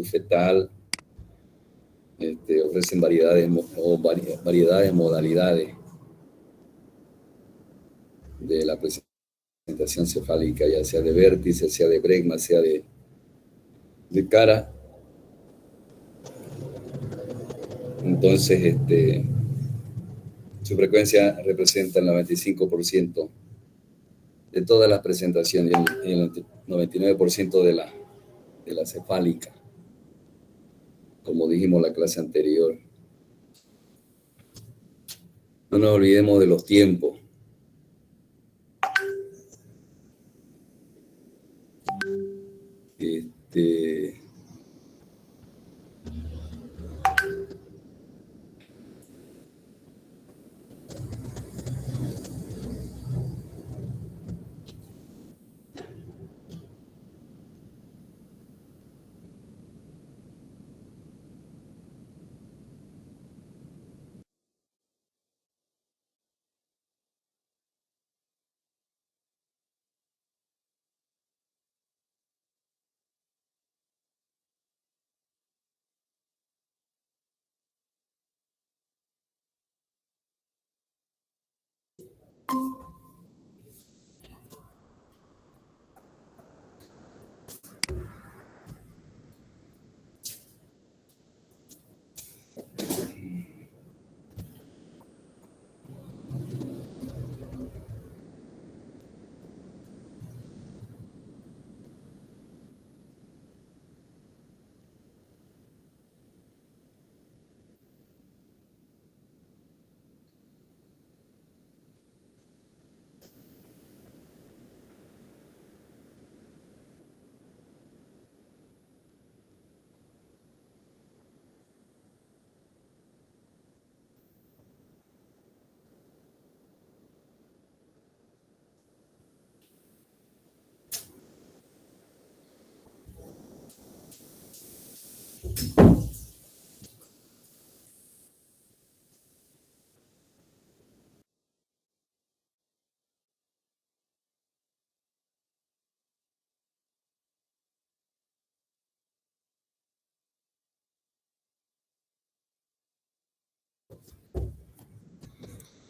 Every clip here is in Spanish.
fetal, ofrecen variedades modalidades de la presentación cefálica, ya sea de vértice, sea de bregma, sea de cara. Entonces, su frecuencia representa el 95% de todas las presentaciones y el 99% de la cefálica, como dijimos en la clase anterior. No nos olvidemos de los tiempos.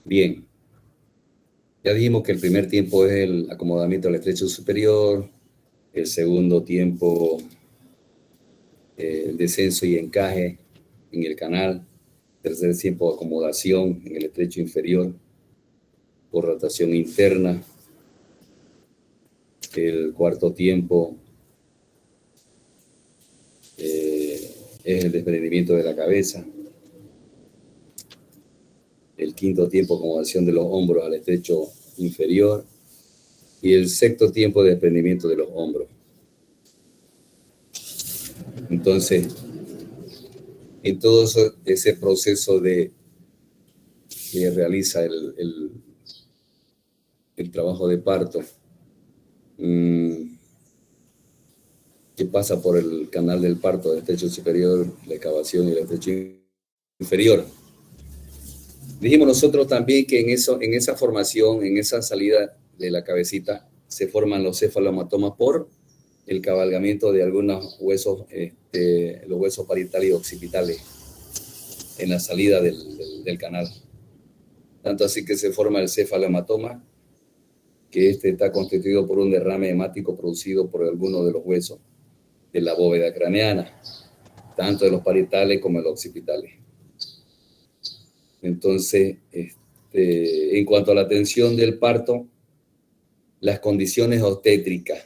Bien, ya dijimos que el primer tiempo es el acomodamiento al estrecho superior, el segundo tiempo el descenso y encaje en el canal, tercer tiempo acomodación en el estrecho inferior por rotación interna, el cuarto tiempo es el desprendimiento de la cabeza, el quinto tiempo acomodación de los hombros al estrecho inferior y el sexto tiempo de desprendimiento de los hombros. Entonces, en todo ese proceso que realiza el trabajo de parto, que pasa por el canal del parto, del estrecho superior, la excavación y el estrecho inferior. Dijimos nosotros también que en esa formación, en esa salida de la cabecita, se forman los cefalomatomas por el cabalgamiento de algunos huesos, los huesos parietales y occipitales en la salida del canal. Tanto así que se forma el cefalohematoma, que está constituido por un derrame hemático producido por alguno de los huesos de la bóveda craneana, tanto de los parietales como de los occipitales. Entonces, en cuanto a la atención del parto, las condiciones obstétricas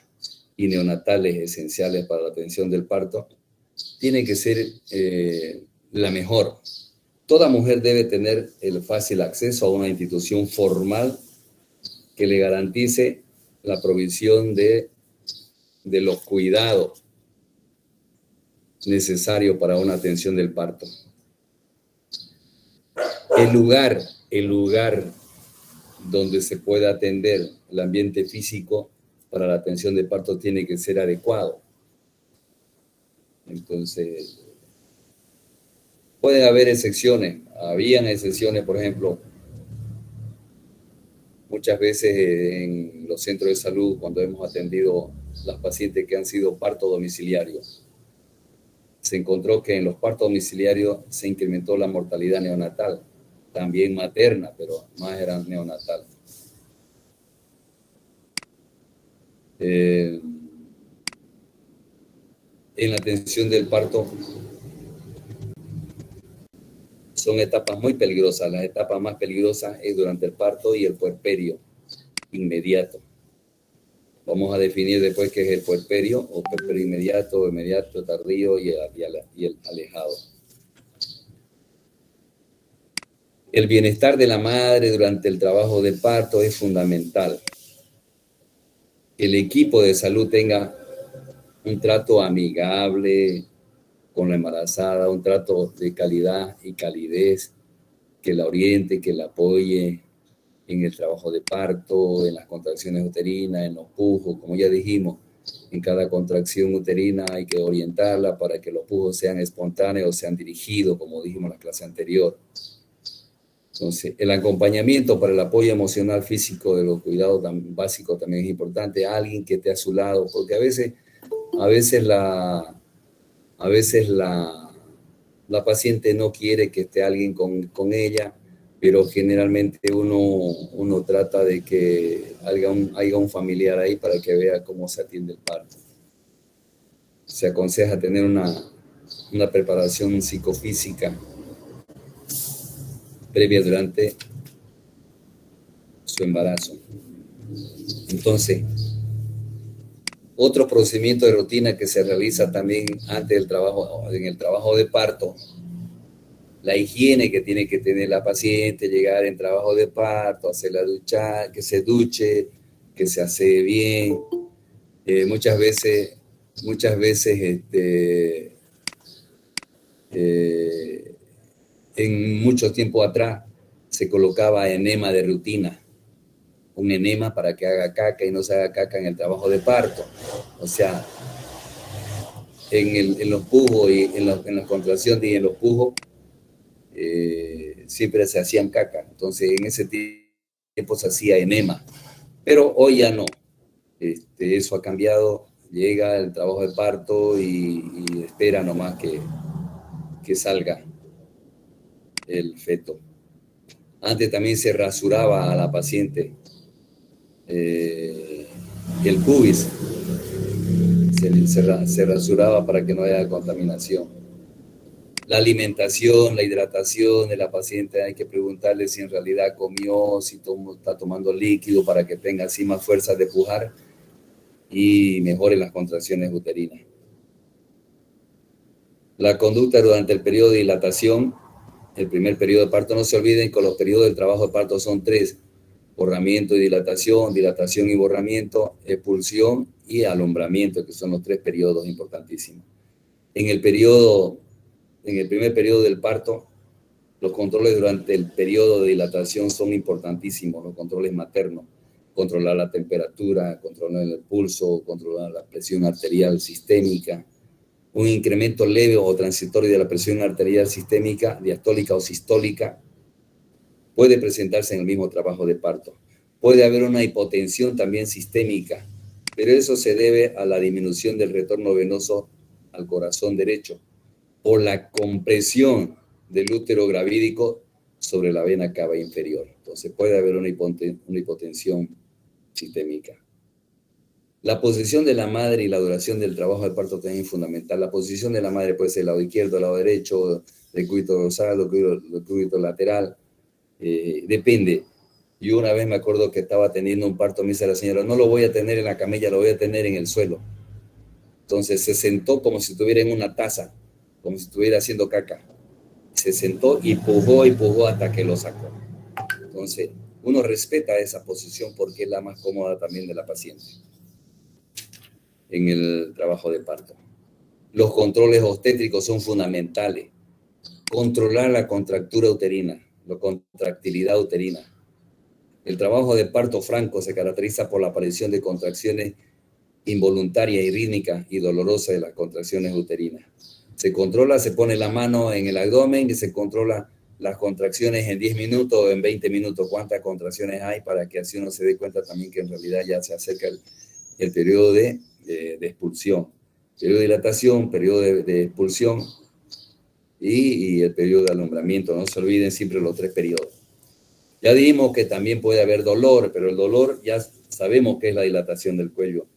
y neonatales esenciales para la atención del parto tienen que ser la mejor. Toda mujer debe tener el fácil acceso a una institución formal que le garantice la provisión de los cuidados necesarios para una atención del parto. El lugar donde se pueda atender el ambiente físico para la atención de parto tiene que ser adecuado. Entonces, pueden haber excepciones. Habían excepciones, por ejemplo, muchas veces en los centros de salud, cuando hemos atendido las pacientes que han sido parto domiciliarios, se encontró que en los partos domiciliarios se incrementó la mortalidad neonatal, también materna, pero más era neonatal. En la atención del parto son etapas muy peligrosas. Las etapas más peligrosas es durante el parto y el puerperio inmediato. Vamos a definir después qué es el puerperio, o puerperio inmediato, inmediato, tardío y el alejado. El bienestar de la madre durante el trabajo de parto es fundamental. Que el equipo de salud tenga un trato amigable con la embarazada, un trato de calidad y calidez, que la oriente, que la apoye en el trabajo de parto, en las contracciones uterinas, en los pujos, como ya dijimos, en cada contracción uterina hay que orientarla para que los pujos sean espontáneos, sean dirigidos, como dijimos en la clase anterior. Entonces, el acompañamiento para el apoyo emocional físico de los cuidados básicos también es importante, alguien que esté a su lado, porque a veces la paciente no quiere que esté alguien con ella, pero generalmente uno trata de que haya un familiar ahí para que vea cómo se atiende el parto. Se aconseja tener una preparación psicofísica previa durante su embarazo. Entonces, otro procedimiento de rutina que se realiza también antes del trabajo, en el trabajo de parto, la higiene que tiene que tener la paciente, llegar en trabajo de parto, hacerla duchar, que se duche, que se asee bien. Muchas veces en mucho tiempo atrás se colocaba enema de rutina, un enema para que haga caca y no se haga caca en el trabajo de parto. O sea, en los pujos y en las contracciones y en los pujos, siempre se hacían caca. Entonces, en ese tiempo se hacía enema. Pero hoy ya no. Eso ha cambiado. Llega el trabajo de parto y espera nomás que salga el feto. Antes también se rasuraba a la paciente el pubis. Se rasuraba para que no haya contaminación. La alimentación, la hidratación de la paciente, hay que preguntarle si en realidad comió, si está tomando líquido para que tenga así más fuerza de pujar y mejore las contracciones uterinas. La conducta durante el periodo de dilatación, el primer periodo de parto, no se olviden que los periodos del trabajo de parto son 3: borramiento y dilatación y borramiento, expulsión y alumbramiento, que son los 3 periodos importantísimos. En el primer periodo del parto, los controles durante el periodo de dilatación son importantísimos, los controles maternos. Controlar la temperatura, controlar el pulso, controlar la presión arterial sistémica. Un incremento leve o transitorio de la presión arterial sistémica, diastólica o sistólica, puede presentarse en el mismo trabajo de parto. Puede haber una hipotensión también sistémica, pero eso se debe a la disminución del retorno venoso al corazón derecho o la compresión del útero gravídico sobre la vena cava inferior. Entonces puede haber una hipotensión sistémica. La posición de la madre y la duración del trabajo de parto también es fundamental. La posición de la madre puede ser el lado izquierdo, el lado derecho, el cúbito dorsal, el cúbito lateral. Depende. Yo una vez me acuerdo que estaba teniendo un parto, me dice la señora, no lo voy a tener en la camilla, lo voy a tener en el suelo. Entonces se sentó como si estuviera en una taza, como si estuviera haciendo caca. Se sentó y pujó hasta que lo sacó. Entonces, uno respeta esa posición porque es la más cómoda también de la paciente en el trabajo de parto. Los controles obstétricos son fundamentales. Controlar la contractura uterina, la contractilidad uterina. El trabajo de parto franco se caracteriza por la aparición de contracciones involuntarias y rítmicas y dolorosas de las contracciones uterinas. Se controla, se pone la mano en el abdomen y se controla las contracciones en 10 minutos o en 20 minutos, cuántas contracciones hay, para que así uno se dé cuenta también que en realidad ya se acerca el periodo de expulsión. Periodo de dilatación, periodo de expulsión y el periodo de alumbramiento. No se olviden siempre los 3 periodos. Ya dijimos que también puede haber dolor, pero el dolor ya sabemos que es la dilatación del cuello.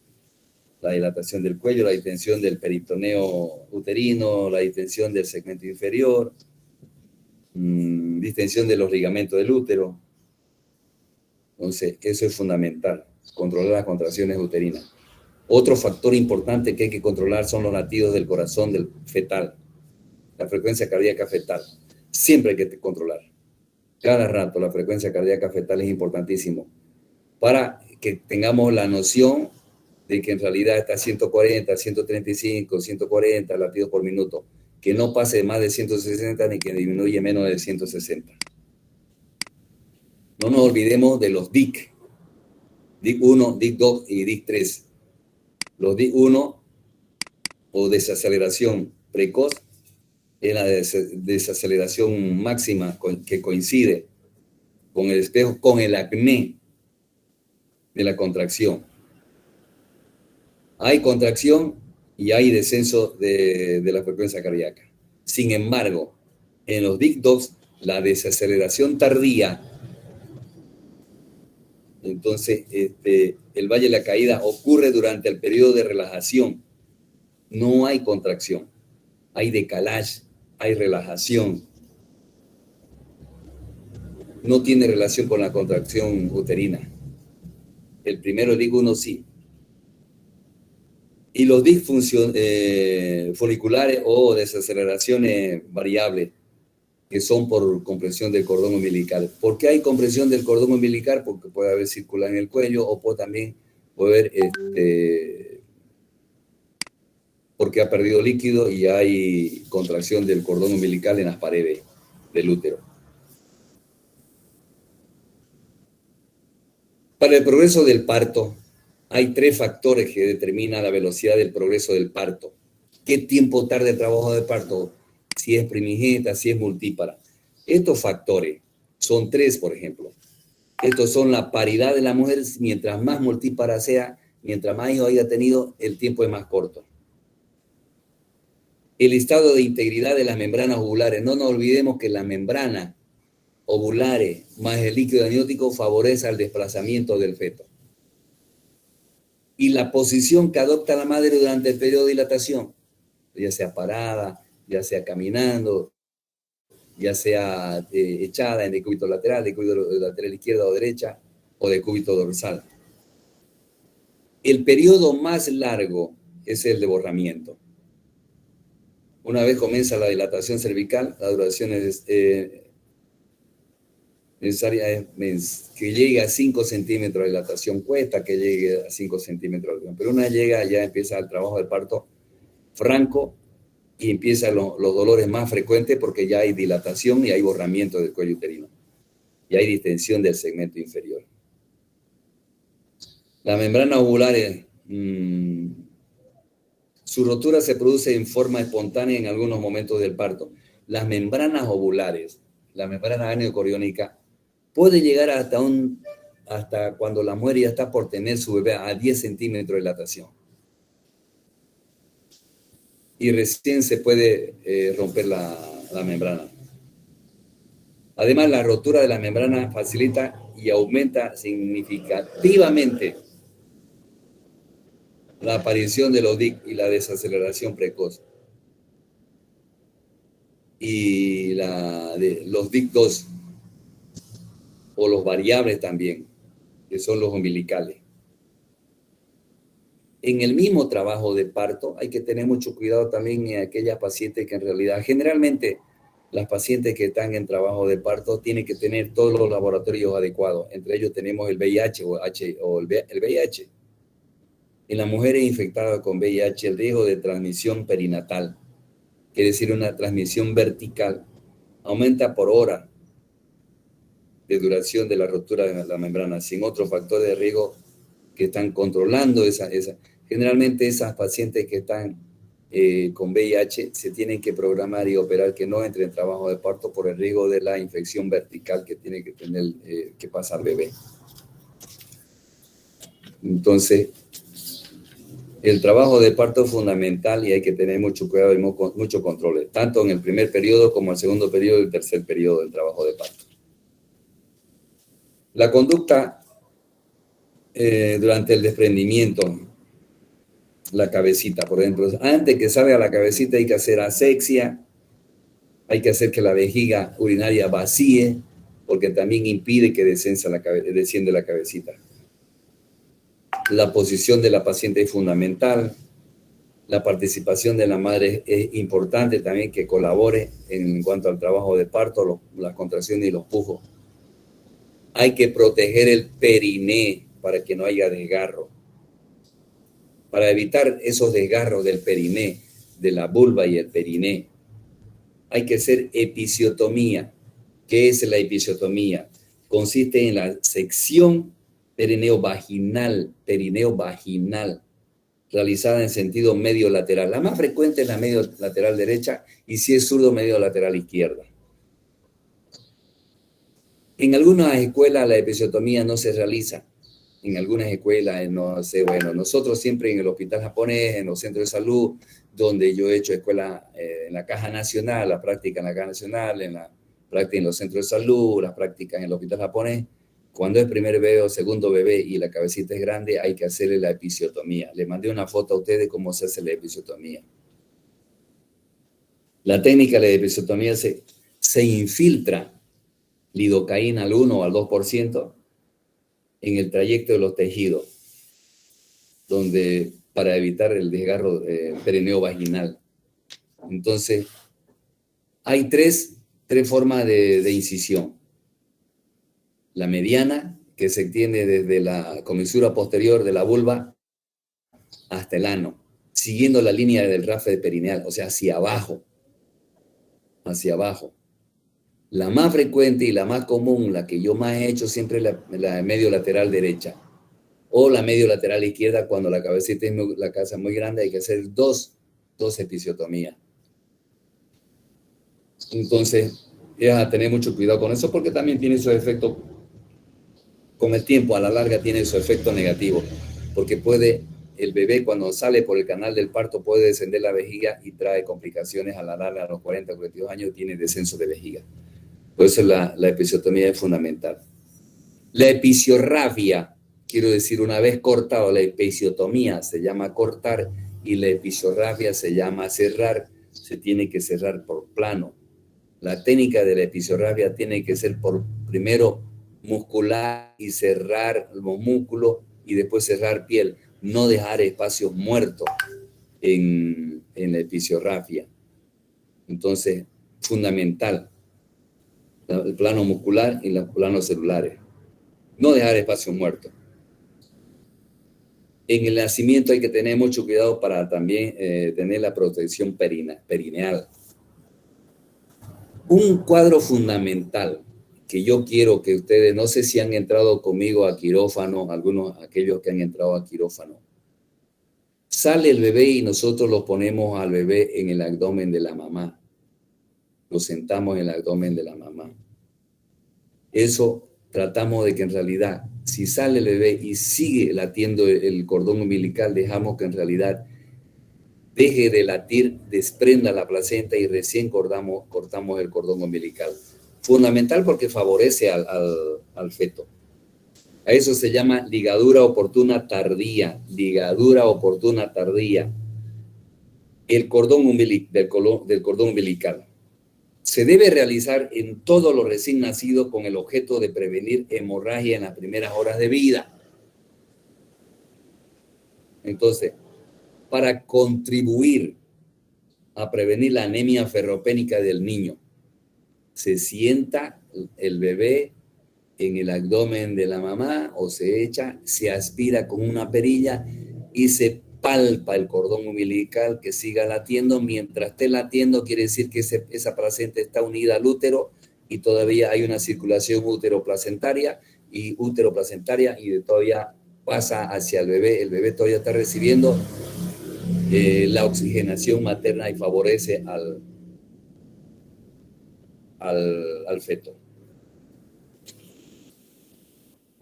La dilatación del cuello, la distensión del peritoneo uterino, la distensión del segmento inferior, distensión de los ligamentos del útero. Entonces, eso es fundamental, controlar las contracciones uterinas. Otro factor importante que hay que controlar son los latidos del corazón del fetal, la frecuencia cardíaca fetal. Siempre hay que controlar. Cada rato la frecuencia cardíaca fetal es importantísimo para que tengamos la noción de que en realidad está a 140, 135, 140 latidos por minuto, que no pase de más de 160 ni que disminuya menos de 160. No nos olvidemos de los DIC, DIC 1, DIC 2 y DIC 3. Los DIC 1 o desaceleración precoz es la desaceleración máxima que coincide con el espejo, con el acné de la contracción. Hay contracción y hay descenso de la frecuencia cardíaca. Sin embargo, en los DIC-2, la desaceleración tardía, entonces el valle de la caída ocurre durante el periodo de relajación. No hay contracción, hay decalage, hay relajación. No tiene relación con la contracción uterina. El primero, el DIC-1, sí. Y los DIC foliculares o desaceleraciones variables, que son por compresión del cordón umbilical. ¿Por qué hay compresión del cordón umbilical? Porque puede haber circular en el cuello o también puede haber, porque ha perdido líquido y hay contracción del cordón umbilical en las paredes del útero. Para el progreso del parto, hay 3 factores que determinan la velocidad del progreso del parto. ¿Qué tiempo tarda el trabajo de parto? Si es primigénita, si es multípara. Estos factores son 3, por ejemplo. Estos son la paridad de la mujer. Mientras más multípara sea, mientras más hijos haya tenido, el tiempo es más corto. El estado de integridad de las membranas ovulares. No nos olvidemos que la membrana ovulares más el líquido amniótico favorece el desplazamiento del feto. Y la posición que adopta la madre durante el periodo de dilatación, ya sea parada, ya sea caminando, ya sea echada en decúbito lateral izquierda o derecha, o decúbito dorsal. El periodo más largo es el de borramiento. Una vez comienza la dilatación cervical, la duración es necesaria es que llegue a 5 centímetros de dilatación. Cuesta que llegue a 5 centímetros, pero una llega, ya empieza el trabajo del parto franco y empiezan los dolores más frecuentes porque ya hay dilatación y hay borramiento del cuello uterino y hay distensión del segmento inferior. La membrana ovular, su rotura se produce en forma espontánea en algunos momentos del parto. Las membranas ovulares, la membrana aniocoriónica, puede llegar hasta cuando la mujer ya está por tener su bebé a 10 centímetros de dilatación. Y recién se puede romper la membrana. Además, la rotura de la membrana facilita y aumenta significativamente la aparición de los DIC y la desaceleración precoz. Y los DIC-2 o los variables también, que son los umbilicales. En el mismo trabajo de parto hay que tener mucho cuidado también en aquellas pacientes que en realidad, generalmente las pacientes que están en trabajo de parto tienen que tener todos los laboratorios adecuados. Entre ellos tenemos el VIH o el VIH. En las mujeres infectadas con VIH, el riesgo de transmisión perinatal, quiere decir una transmisión vertical, aumenta por hora de duración de la ruptura de la membrana, sin otros factores de riesgo que están controlando esa. Generalmente esas pacientes que están con VIH se tienen que programar y operar que no entren en trabajo de parto por el riesgo de la infección vertical que tiene que tener que pasar bebé. Entonces, El trabajo de parto es fundamental y hay que tener mucho cuidado y mucho control, tanto en el primer periodo como el segundo periodo y el tercer periodo del trabajo de parto. La conducta durante el desprendimiento, la cabecita, por ejemplo, antes que salga la cabecita hay que hacer asexia, hay que hacer que la vejiga urinaria vacíe, porque también impide que descienda la cabecita. La posición de la paciente es fundamental. La participación de la madre es importante también, que colabore en cuanto al trabajo de parto, las contracciones y los pujos. Hay que proteger el periné para que no haya desgarro. Para evitar esos desgarros del periné, de la vulva y el periné, hay que hacer episiotomía. ¿Qué es la episiotomía? Consiste en la sección perineo vaginal, realizada en sentido medio lateral. La más frecuente es la medio lateral derecha y si es zurdo, medio lateral izquierda. En algunas escuelas la episiotomía no se realiza. En algunas escuelas, no sé, bueno, nosotros siempre en el hospital japonés, en los centros de salud, donde yo he hecho escuela en la Caja Nacional, la práctica en la Caja Nacional, en la práctica en los centros de salud, las prácticas en el hospital japonés, cuando es primer bebé o segundo bebé y la cabecita es grande, hay que hacerle la episiotomía. Le mandé una foto a ustedes de cómo se hace la episiotomía. La técnica de la episiotomía se infiltra lidocaína al 1 o al 2% en el trayecto de los tejidos, para evitar el desgarro perineo vaginal. Entonces, hay tres formas de incisión. La mediana, que se extiende desde la comisura posterior de la vulva hasta el ano, siguiendo la línea del rafe perineal, o sea, hacia abajo. La más frecuente y la más común, la que yo más he hecho siempre es la medio lateral derecha o la medio lateral izquierda. Cuando la cabecita la casa es muy grande, hay que hacer dos episiotomías. Entonces, ya a tener mucho cuidado con eso, porque también tiene su efecto, con el tiempo, a la larga tiene su efecto negativo, porque el bebé cuando sale por el canal del parto puede descender la vejiga y trae complicaciones a la larga. A los 40, 42 años tiene descenso de vejiga. Por eso la episiotomía es fundamental. La episiorrafia, quiero decir, una vez cortado, la episiotomía se llama cortar y la episiorrafia se llama cerrar. Se tiene que cerrar por plano. La técnica de la episiotomía tiene que ser primero muscular y cerrar los músculos y después cerrar piel. No dejar espacios muertos en la episiotomía. Entonces, fundamental, el plano muscular y los planos celulares. No dejar espacios muertos. En el nacimiento hay que tener mucho cuidado para también tener la protección perineal. Un cuadro fundamental que yo quiero que ustedes, no sé si han entrado conmigo a quirófano, aquellos que han entrado a quirófano. Sale el bebé y nosotros lo ponemos al bebé en el abdomen de la mamá. Lo sentamos en el abdomen de la mamá. Eso tratamos de que en realidad, si sale el bebé y sigue latiendo el cordón umbilical, dejamos que en realidad deje de latir, desprenda la placenta y recién cortamos el cordón umbilical. Fundamental porque favorece al feto. A eso se llama ligadura oportuna tardía. El cordón del cordón umbilical. Se debe realizar en todos los recién nacidos con el objeto de prevenir hemorragia en las primeras horas de vida. Entonces, para contribuir a prevenir la anemia ferropénica del niño, se sienta el bebé en el abdomen de la mamá o se aspira con una perilla y se palpa el cordón umbilical que siga latiendo. Mientras esté latiendo, quiere decir que esa placenta está unida al útero y todavía hay una circulación útero-placentaria y todavía pasa hacia el bebé. El bebé todavía está recibiendo la oxigenación materna y favorece al feto.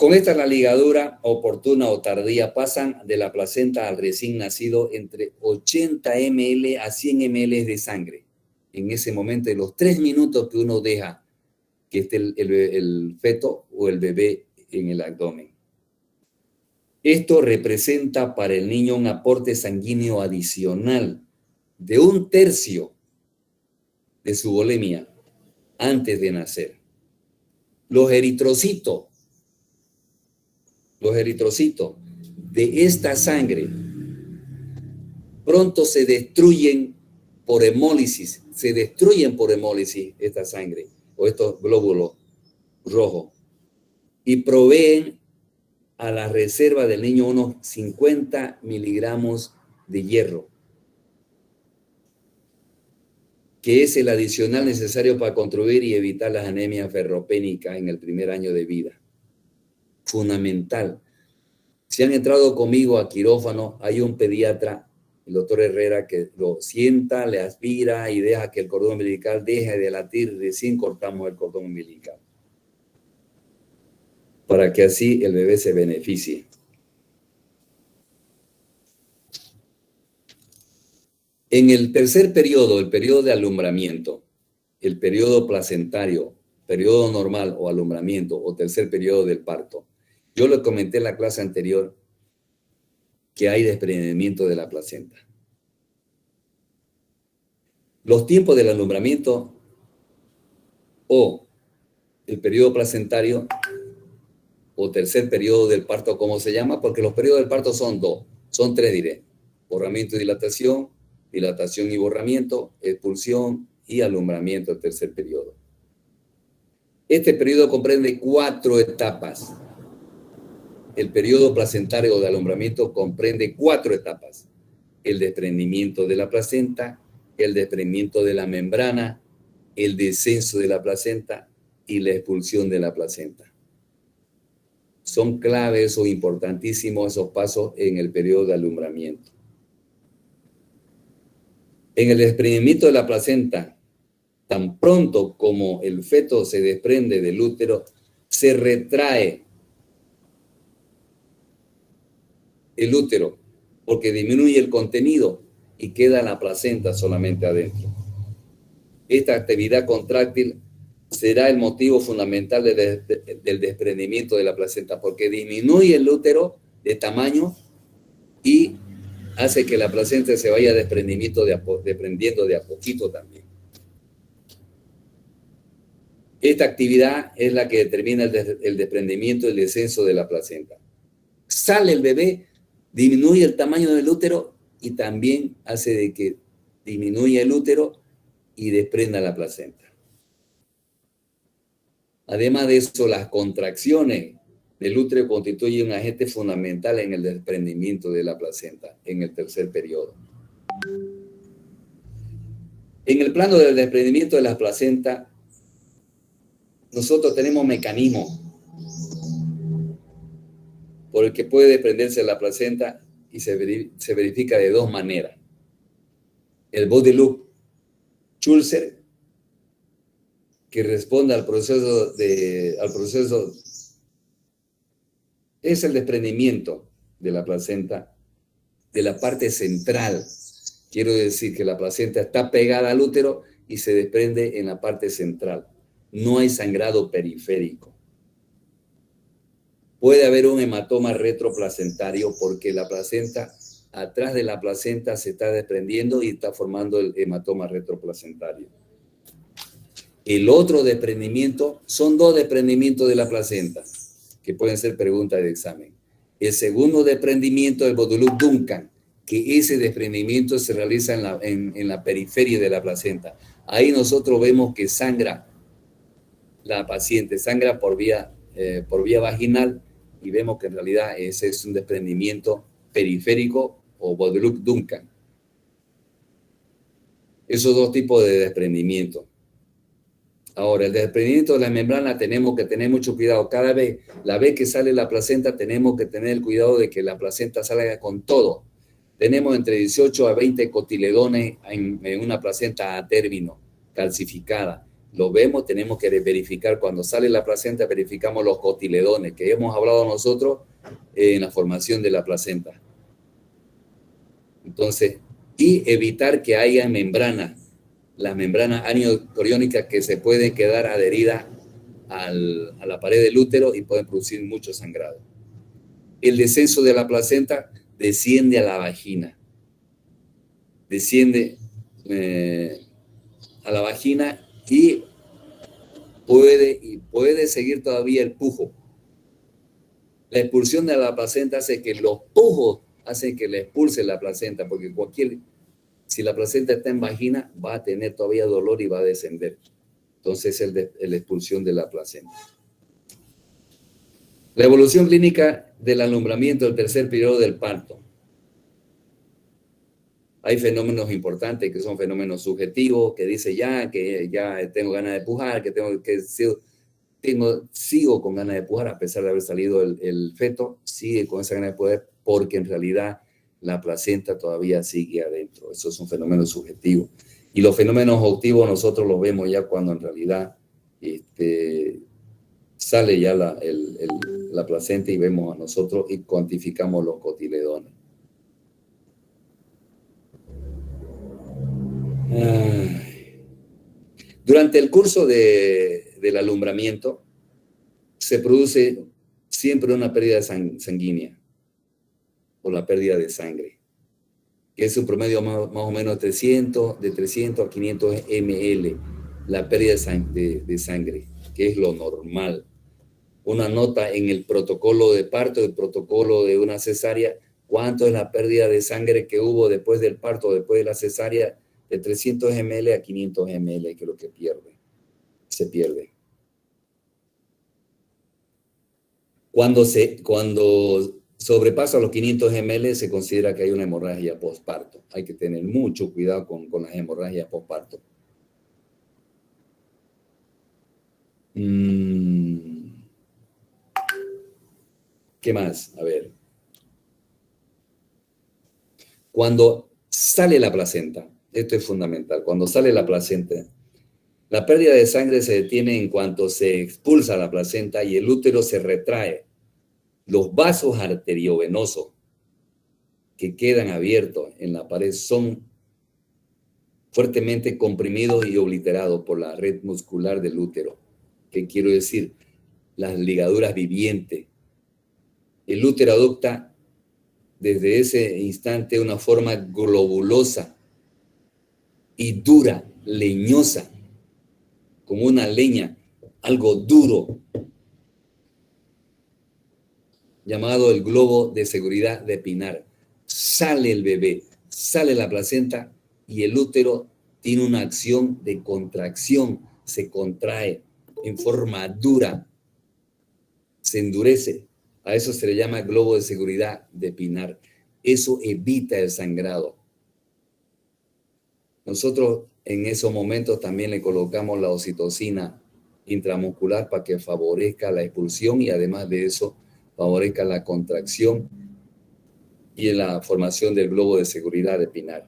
Con esta la ligadura oportuna o tardía pasan de la placenta al recién nacido entre 80 ml a 100 ml de sangre. En ese momento, en los 3 minutos que uno deja que esté el feto o el bebé en el abdomen. Esto representa para el niño un aporte sanguíneo adicional de 1/3 de su volemia antes de nacer. Los eritrocitos de esta sangre pronto se destruyen por hemólisis, esta sangre o estos glóbulos rojos y proveen a la reserva del niño unos 50 miligramos de hierro, que es el adicional necesario para contribuir y evitar las anemias ferropénicas en el primer año de vida. Fundamental. Si han entrado conmigo a quirófano, hay un pediatra, el doctor Herrera, que lo sienta, le aspira y deja que el cordón umbilical deje de latir, recién cortamos el cordón umbilical, para que así el bebé se beneficie. En el tercer periodo, el periodo de alumbramiento, el periodo placentario, periodo normal o alumbramiento o tercer periodo del parto, yo le comenté en la clase anterior que hay desprendimiento de la placenta. Los tiempos del alumbramiento o el periodo placentario o tercer periodo del parto, ¿cómo se llama? Porque los periodos del parto son tres, diré. Borramiento y dilatación, dilatación y borramiento, expulsión y alumbramiento, el tercer periodo. Este periodo comprende 4 etapas. El periodo placentario de alumbramiento comprende 4 etapas. El desprendimiento de la placenta, el desprendimiento de la membrana, el descenso de la placenta y la expulsión de la placenta. Son claves o importantísimos esos pasos en el periodo de alumbramiento. En el desprendimiento de la placenta, tan pronto como el feto se desprende del útero, se retrae el útero porque disminuye el contenido y queda la placenta solamente adentro. Esta actividad contráctil será el motivo fundamental del desprendimiento de la placenta, porque disminuye el útero de tamaño y hace que la placenta se vaya desprendiendo de a poquito también. Esta actividad es la que determina el desprendimiento y el descenso de la placenta. Sale el bebé, disminuye el tamaño del útero y también hace de que disminuya el útero y desprenda la placenta. Además de eso, las contracciones del útero constituyen un agente fundamental en el desprendimiento de la placenta en el tercer periodo. En el plano del desprendimiento de la placenta, nosotros tenemos mecanismos por el que puede desprenderse la placenta y se verifica de 2 maneras. El body loop Schulzer, que responde al proceso es el desprendimiento de la placenta de la parte central. Quiero decir que la placenta está pegada al útero y se desprende en la parte central. No hay sangrado periférico. Puede haber un hematoma retroplacentario porque la placenta, atrás de la placenta se está desprendiendo y está formando el hematoma retroplacentario. El otro desprendimiento, son 2 desprendimientos de la placenta, que pueden ser preguntas de examen. El segundo desprendimiento del Bodelup-Duncan, que ese desprendimiento se realiza en la periferia de la placenta. Ahí nosotros vemos que sangra la paciente, sangra por vía vaginal y vemos que en realidad ese es un desprendimiento periférico o Bodelup-Duncan. Esos 2 tipos de desprendimiento. Ahora, el desprendimiento de la membrana tenemos que tener mucho cuidado. Cada vez, la vez que sale la placenta, tenemos que tener el cuidado de que la placenta salga con todo. Tenemos entre 18 a 20 cotiledones en una placenta a término, calcificada. lo vemos, tenemos que verificar. Cuando sale la placenta, verificamos los cotiledones, que hemos hablado nosotros en la formación de la placenta. Entonces, y evitar que haya membranas, las membranas aniocoriónicas que se pueden quedar adheridas a la pared del útero y pueden producir mucho sangrado. El descenso de la placenta desciende a la vagina, desciende a la vagina y puede seguir todavía el pujo. La expulsión de la placenta hace que los pujos hacen que le expulse la placenta, porque si la placenta está en vagina, va a tener todavía dolor y va a descender. Entonces es la expulsión de la placenta. La evolución clínica del alumbramiento del tercer periodo del parto. Hay fenómenos importantes que son fenómenos subjetivos, que dice que ya tengo ganas de pujar, sigo con ganas de pujar a pesar de haber salido el feto, sigue con esa ganas de poder, porque en realidad la placenta todavía sigue adentro. Eso es un fenómeno subjetivo. Y los fenómenos objetivos nosotros los vemos ya cuando en realidad sale ya la placenta y vemos a nosotros y cuantificamos los cotiledones. Durante el curso del alumbramiento se produce siempre una pérdida sanguínea o la pérdida de sangre, que es un promedio más o menos de 300 a 500 ml, la pérdida de sangre, que es lo normal. Una nota en el protocolo de parto, el protocolo de una cesárea, cuánto es la pérdida de sangre que hubo después del parto, después de la cesárea, de 300 ml a 500 ml, que es lo que se pierde. Cuando sobrepasa los 500 ml, se considera que hay una hemorragia postparto. Hay que tener mucho cuidado con las hemorragias postparto. ¿Qué más? A ver. Cuando sale la placenta, esto es fundamental, cuando sale la placenta, la pérdida de sangre se detiene en cuanto se expulsa la placenta y el útero se retrae. Los vasos arteriovenosos que quedan abiertos en la pared son fuertemente comprimidos y obliterados por la red muscular del útero. ¿Qué quiero decir? Las ligaduras vivientes. El útero adopta desde ese instante una forma globulosa y dura, leñosa, como una leña, algo duro, llamado el globo de seguridad de Pinar. Sale el bebé, sale la placenta y el útero tiene una acción de contracción, se contrae en forma dura, se endurece. A eso se le llama globo de seguridad de Pinar. Eso evita el sangrado. Nosotros en esos momentos también le colocamos la oxitocina intramuscular para que favorezca la expulsión y además de eso favorezca la contracción y la formación del globo de seguridad de Pinar.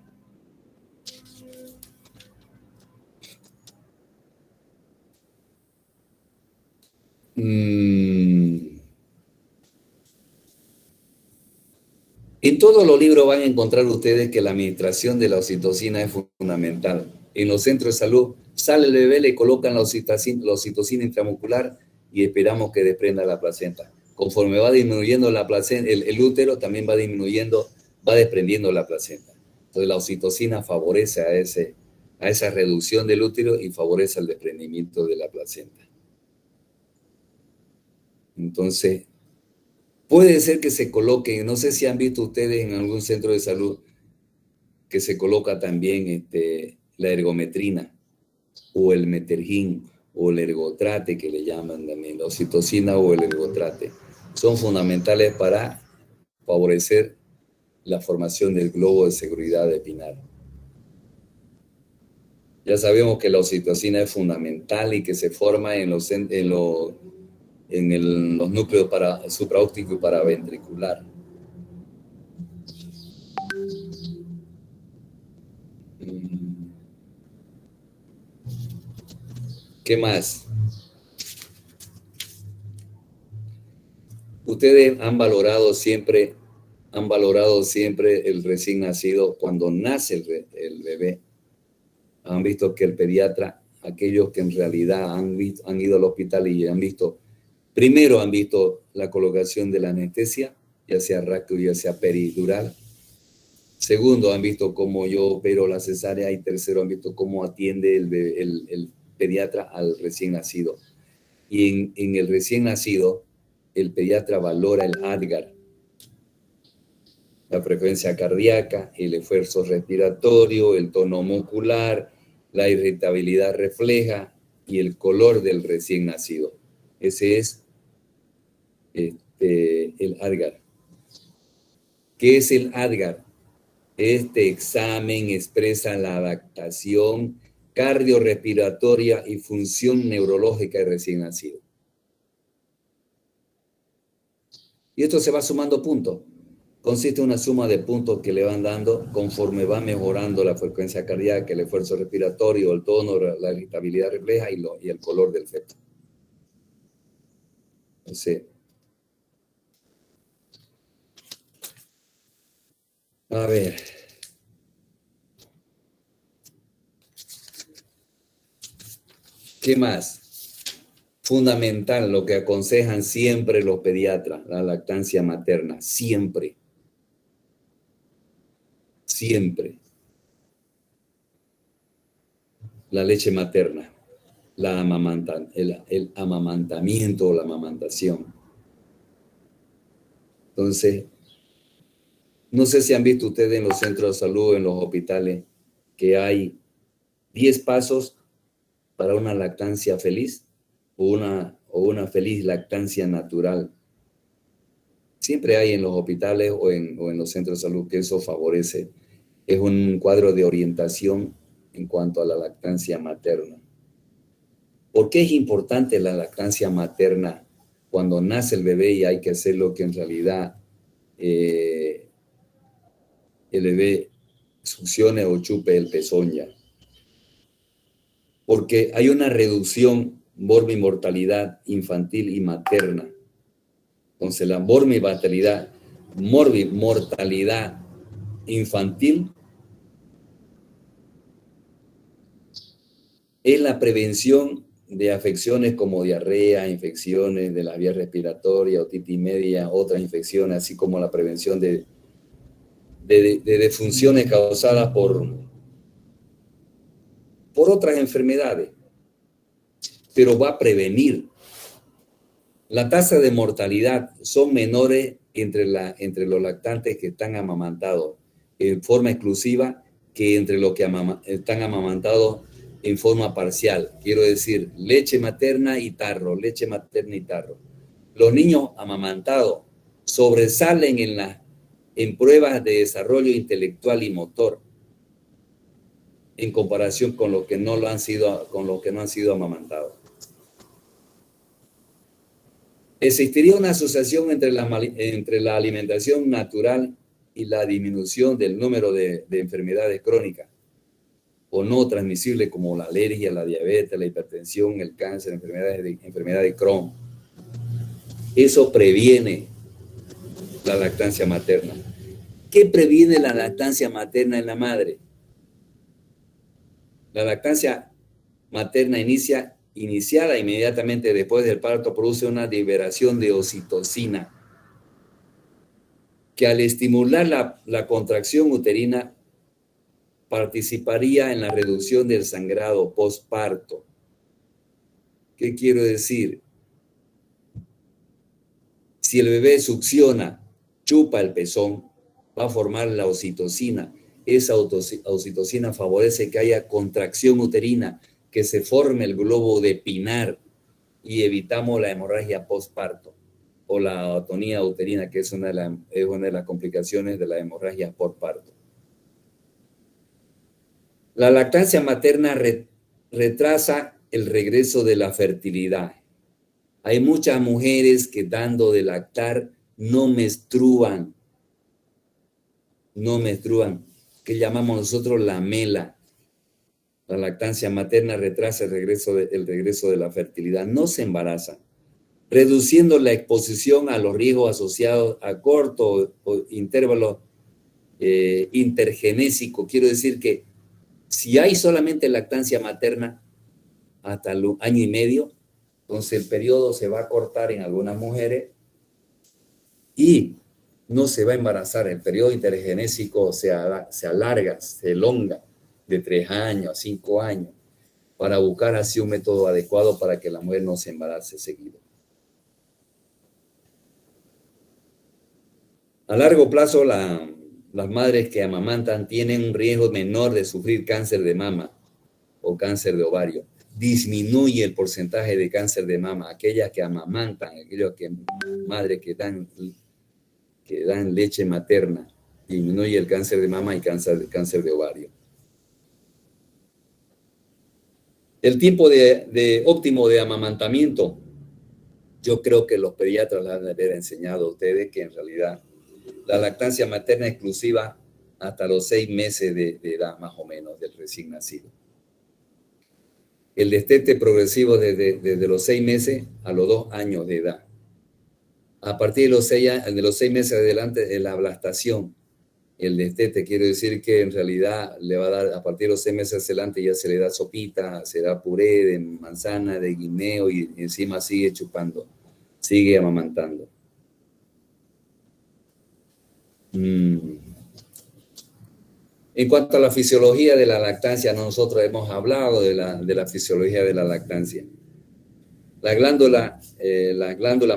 En todos los libros van a encontrar ustedes que la administración de la oxitocina es fundamental. En los centros de salud sale el bebé, le colocan la oxitocina intramuscular y esperamos que desprenda la placenta. Conforme va disminuyendo la placenta, el útero también va disminuyendo, va desprendiendo la placenta. Entonces la oxitocina favorece a esa reducción del útero y favorece el desprendimiento de la placenta. Entonces, puede ser que se coloquen, no sé si han visto ustedes en algún centro de salud que se coloca también la ergometrina o el metergin o el ergotrate, que le llaman también, la oxitocina o el ergotrate. Son fundamentales para favorecer la formación del globo de seguridad de Pinar. Ya sabemos que la oxitocina es fundamental y que se forma en los núcleos supraóptico y paraventricular. ¿Qué más? Ustedes han valorado siempre el recién nacido cuando nace el bebé. Han visto que el pediatra, aquellos que en realidad han ido al hospital y han visto, primero han visto la colocación de la anestesia, ya sea rápido, ya sea peridural. Segundo, han visto cómo yo opero la cesárea. Y tercero, han visto cómo atiende el pediatra al recién nacido. Y en el recién nacido, el pediatra valora el ADGAR, la frecuencia cardíaca, el esfuerzo respiratorio, el tono muscular, la irritabilidad refleja y el color del recién nacido. Ese es el ADGAR. ¿Qué es el ADGAR? Este examen expresa la adaptación cardiorrespiratoria y función neurológica del recién nacido. Y esto se va sumando puntos. Consiste en una suma de puntos que le van dando conforme va mejorando la frecuencia cardíaca, el esfuerzo respiratorio, el tono, la irritabilidad refleja y el color del feto. Entonces, a ver. ¿Qué más? Fundamental, lo que aconsejan siempre los pediatras, la lactancia materna, siempre. Siempre. La leche materna, el amamantamiento o la amamantación. Entonces, no sé si han visto ustedes en los centros de salud, en los hospitales, que hay 10 pasos para una lactancia feliz o una feliz lactancia natural. Siempre hay en los hospitales o en los centros de salud que eso favorece. Es un cuadro de orientación en cuanto a la lactancia materna. ¿Por qué es importante la lactancia materna cuando nace el bebé y hay que hacer lo que en realidad el bebé succione o chupe el pezón ya? Porque hay una reducción morbimortalidad infantil y materna. Entonces la morbimortalidad infantil es la prevención de afecciones como diarrea, infecciones de la vía respiratoria, otitis media, otras infecciones, así como la prevención de defunciones causadas por otras enfermedades, pero va a prevenir. La tasa de mortalidad son menores entre los lactantes que están amamantados en forma exclusiva que entre los que están amamantados en forma parcial. Quiero decir, leche materna y tarro, leche materna y tarro. Los niños amamantados sobresalen en pruebas de desarrollo intelectual y motor en comparación con los que no han sido amamantados. Existiría una asociación entre la alimentación natural y la disminución del número de enfermedades crónicas o no transmisibles como la alergia, la diabetes, la hipertensión, el cáncer, enfermedades de Crohn. Eso previene la lactancia materna. ¿Qué previene la lactancia materna en la madre? La lactancia materna iniciada inmediatamente después del parto produce una liberación de oxitocina que al estimular la contracción uterina participaría en la reducción del sangrado postparto. ¿Qué quiero decir? Si el bebé succiona, chupa el pezón, va a formar la oxitocina. Esa oxitocina favorece que haya contracción uterina, que se forme el globo de Pinar y evitamos la hemorragia postparto o la atonía uterina, que es una de las complicaciones de la hemorragia postparto. La lactancia materna retrasa el regreso de la fertilidad. Hay muchas mujeres que dando de lactar no menstruan, que llamamos nosotros la mela. La lactancia materna retrasa el regreso de la fertilidad. No se embaraza, reduciendo la exposición a los riesgos asociados a corto o intervalo intergenésico. Quiero decir que si hay solamente lactancia materna hasta el año y medio, entonces el periodo se va a cortar en algunas mujeres y no se va a embarazar. El periodo intergenésico se alarga, se elonga de 3 años a 5 años para buscar así un método adecuado para que la mujer no se embarace seguido. A largo plazo, las madres que amamantan tienen un riesgo menor de sufrir cáncer de mama o cáncer de ovario. Disminuye el porcentaje de cáncer de mama. Aquellas que amamantan, madres que dan leche materna, disminuye el cáncer de mama y cáncer de ovario. El tiempo óptimo de amamantamiento, yo creo que los pediatras les han de haber enseñado a ustedes que en realidad la lactancia materna exclusiva hasta los 6 meses de edad, más o menos, del recién nacido. El destete progresivo desde los 6 meses a los 2 años de edad. A partir de los 6 meses adelante, de la ablastación. El destete quiere decir que en realidad le va a dar, a partir de los 6 meses adelante ya se le da sopita, se da puré de manzana, de guineo y encima sigue chupando, sigue amamantando. En cuanto a la fisiología de la lactancia, nosotros hemos hablado de la fisiología de la lactancia. La glándula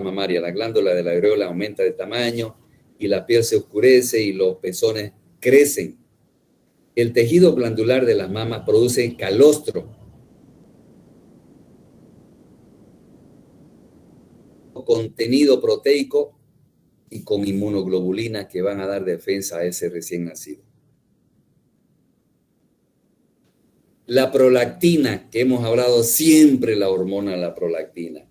mamaria, la glándula de la areola aumenta de tamaño y la piel se oscurece y los pezones crecen. El tejido glandular de las mamas produce calostro, contenido proteico y con inmunoglobulina que van a dar defensa a ese recién nacido. La prolactina, que hemos hablado siempre, la hormona, la prolactina,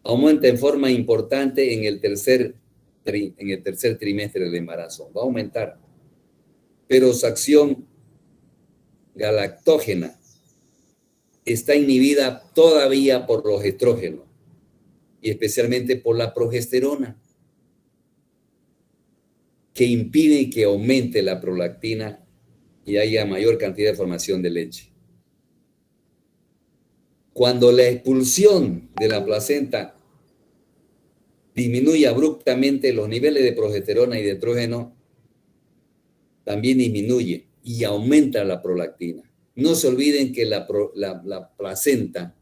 aumenta en forma importante en el tercer trimestre del embarazo. Va a aumentar. Pero su acción galactógena está inhibida todavía por los estrógenos y especialmente por la progesterona, que impide que aumente la prolactina y haya mayor cantidad de formación de leche. Cuando la expulsión de la placenta disminuye abruptamente, los niveles de progesterona y de estrógeno también disminuye y aumenta la prolactina. No se olviden que la placenta,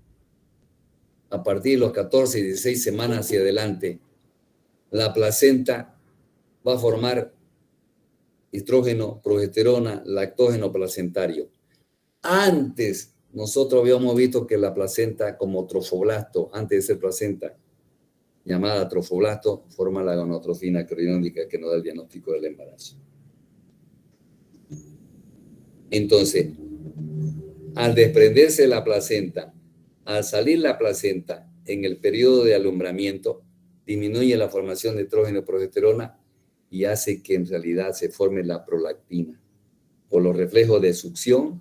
a partir de los 14 y 16 semanas hacia adelante, la placenta va a formar estrógeno, progesterona, lactógeno placentario. Antes, nosotros habíamos visto que la placenta como trofoblasto, antes de ser placenta, llamada trofoblasto, forma la gonotrofina coriónica que nos da el diagnóstico del embarazo. Entonces, al desprenderse la placenta, al salir la placenta en el periodo de alumbramiento, disminuye la formación de estrógeno y progesterona y hace que en realidad se forme la prolactina. Por los reflejos de succión,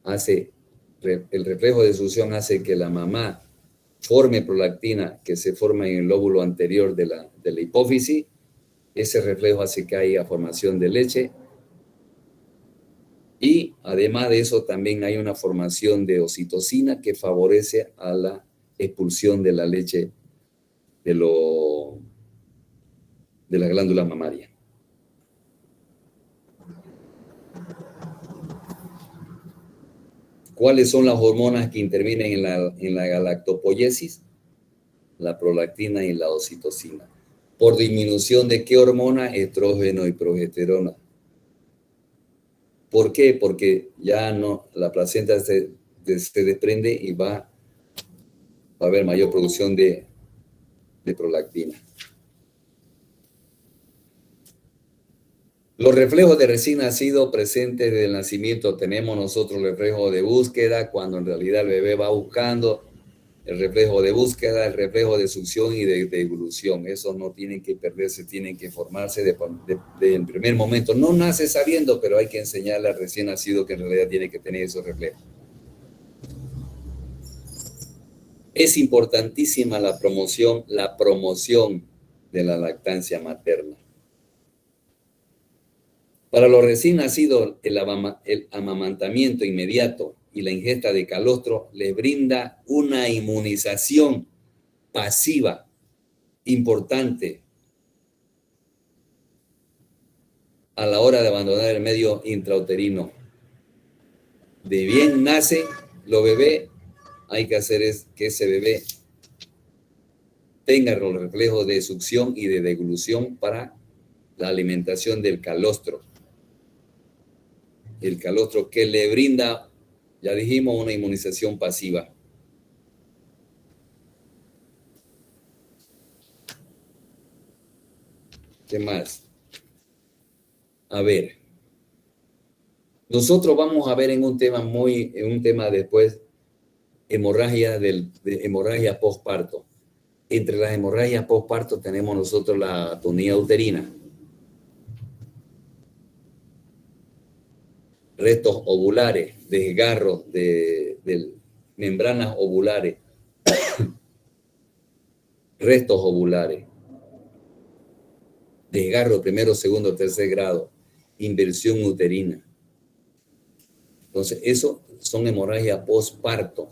el reflejo de succión hace que la mamá forme prolactina que se forma en el lóbulo anterior de la hipófisis. Ese reflejo hace que haya formación de leche. Y además de eso también hay una formación de oxitocina que favorece a la expulsión de la leche de la glándula mamaria. ¿Cuáles son las hormonas que intervienen en la galactopoiesis? La prolactina y la oxitocina. ¿Por disminución de qué hormona? Estrógeno y progesterona. ¿Por qué? Porque ya no, la placenta se desprende y va a haber mayor producción de prolactina. Los reflejos de recién nacido presentes desde el nacimiento, tenemos nosotros reflejo de búsqueda, cuando en realidad el bebé va buscando, el reflejo de búsqueda, el reflejo de succión y de evolución. Esos no tienen que perderse, tienen que formarse desde el primer momento. No nace sabiendo, pero hay que enseñarle al recién nacido que en realidad tiene que tener esos reflejos. Es importantísima la promoción de la lactancia materna. Para los recién nacidos, el amamantamiento inmediato y la ingesta de calostro les brinda una inmunización pasiva importante a la hora de abandonar el medio intrauterino. De bien nace los bebés, hay que hacer es que ese bebé tenga los reflejos de succión y de deglución para la alimentación del calostro. El calostro que le brinda, ya dijimos, una inmunización pasiva. ¿Qué más? A ver, nosotros vamos a ver en un tema después, hemorragia postparto. Entre las hemorragias postparto tenemos nosotros la atonía uterina, restos ovulares, desgarros de membranas ovulares, restos ovulares, desgarro primero, segundo, tercer grado, inversión uterina. Entonces, eso son hemorragias postparto.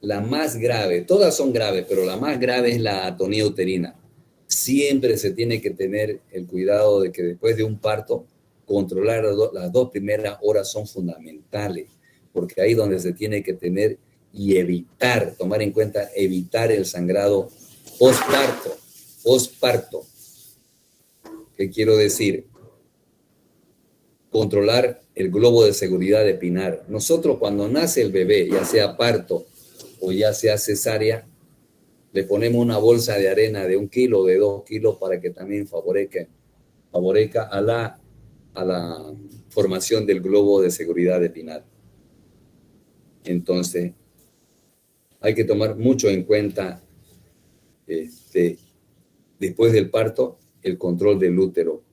La más grave, todas son graves, pero la más grave es la atonía uterina. Siempre se tiene que tener el cuidado de que después de un parto, controlar las 2 primeras horas son fundamentales, porque ahí es donde se tiene que tener y evitar, tomar en cuenta, evitar el sangrado postparto. ¿Qué quiero decir? Controlar el globo de seguridad de Pinar. Nosotros cuando nace el bebé, ya sea parto o ya sea cesárea, le ponemos una bolsa de arena de 1 kilo, de 2 kilos, para que también favorezca a la formación del globo de seguridad de Pinar. Entonces, hay que tomar mucho en cuenta, después del parto, el control del útero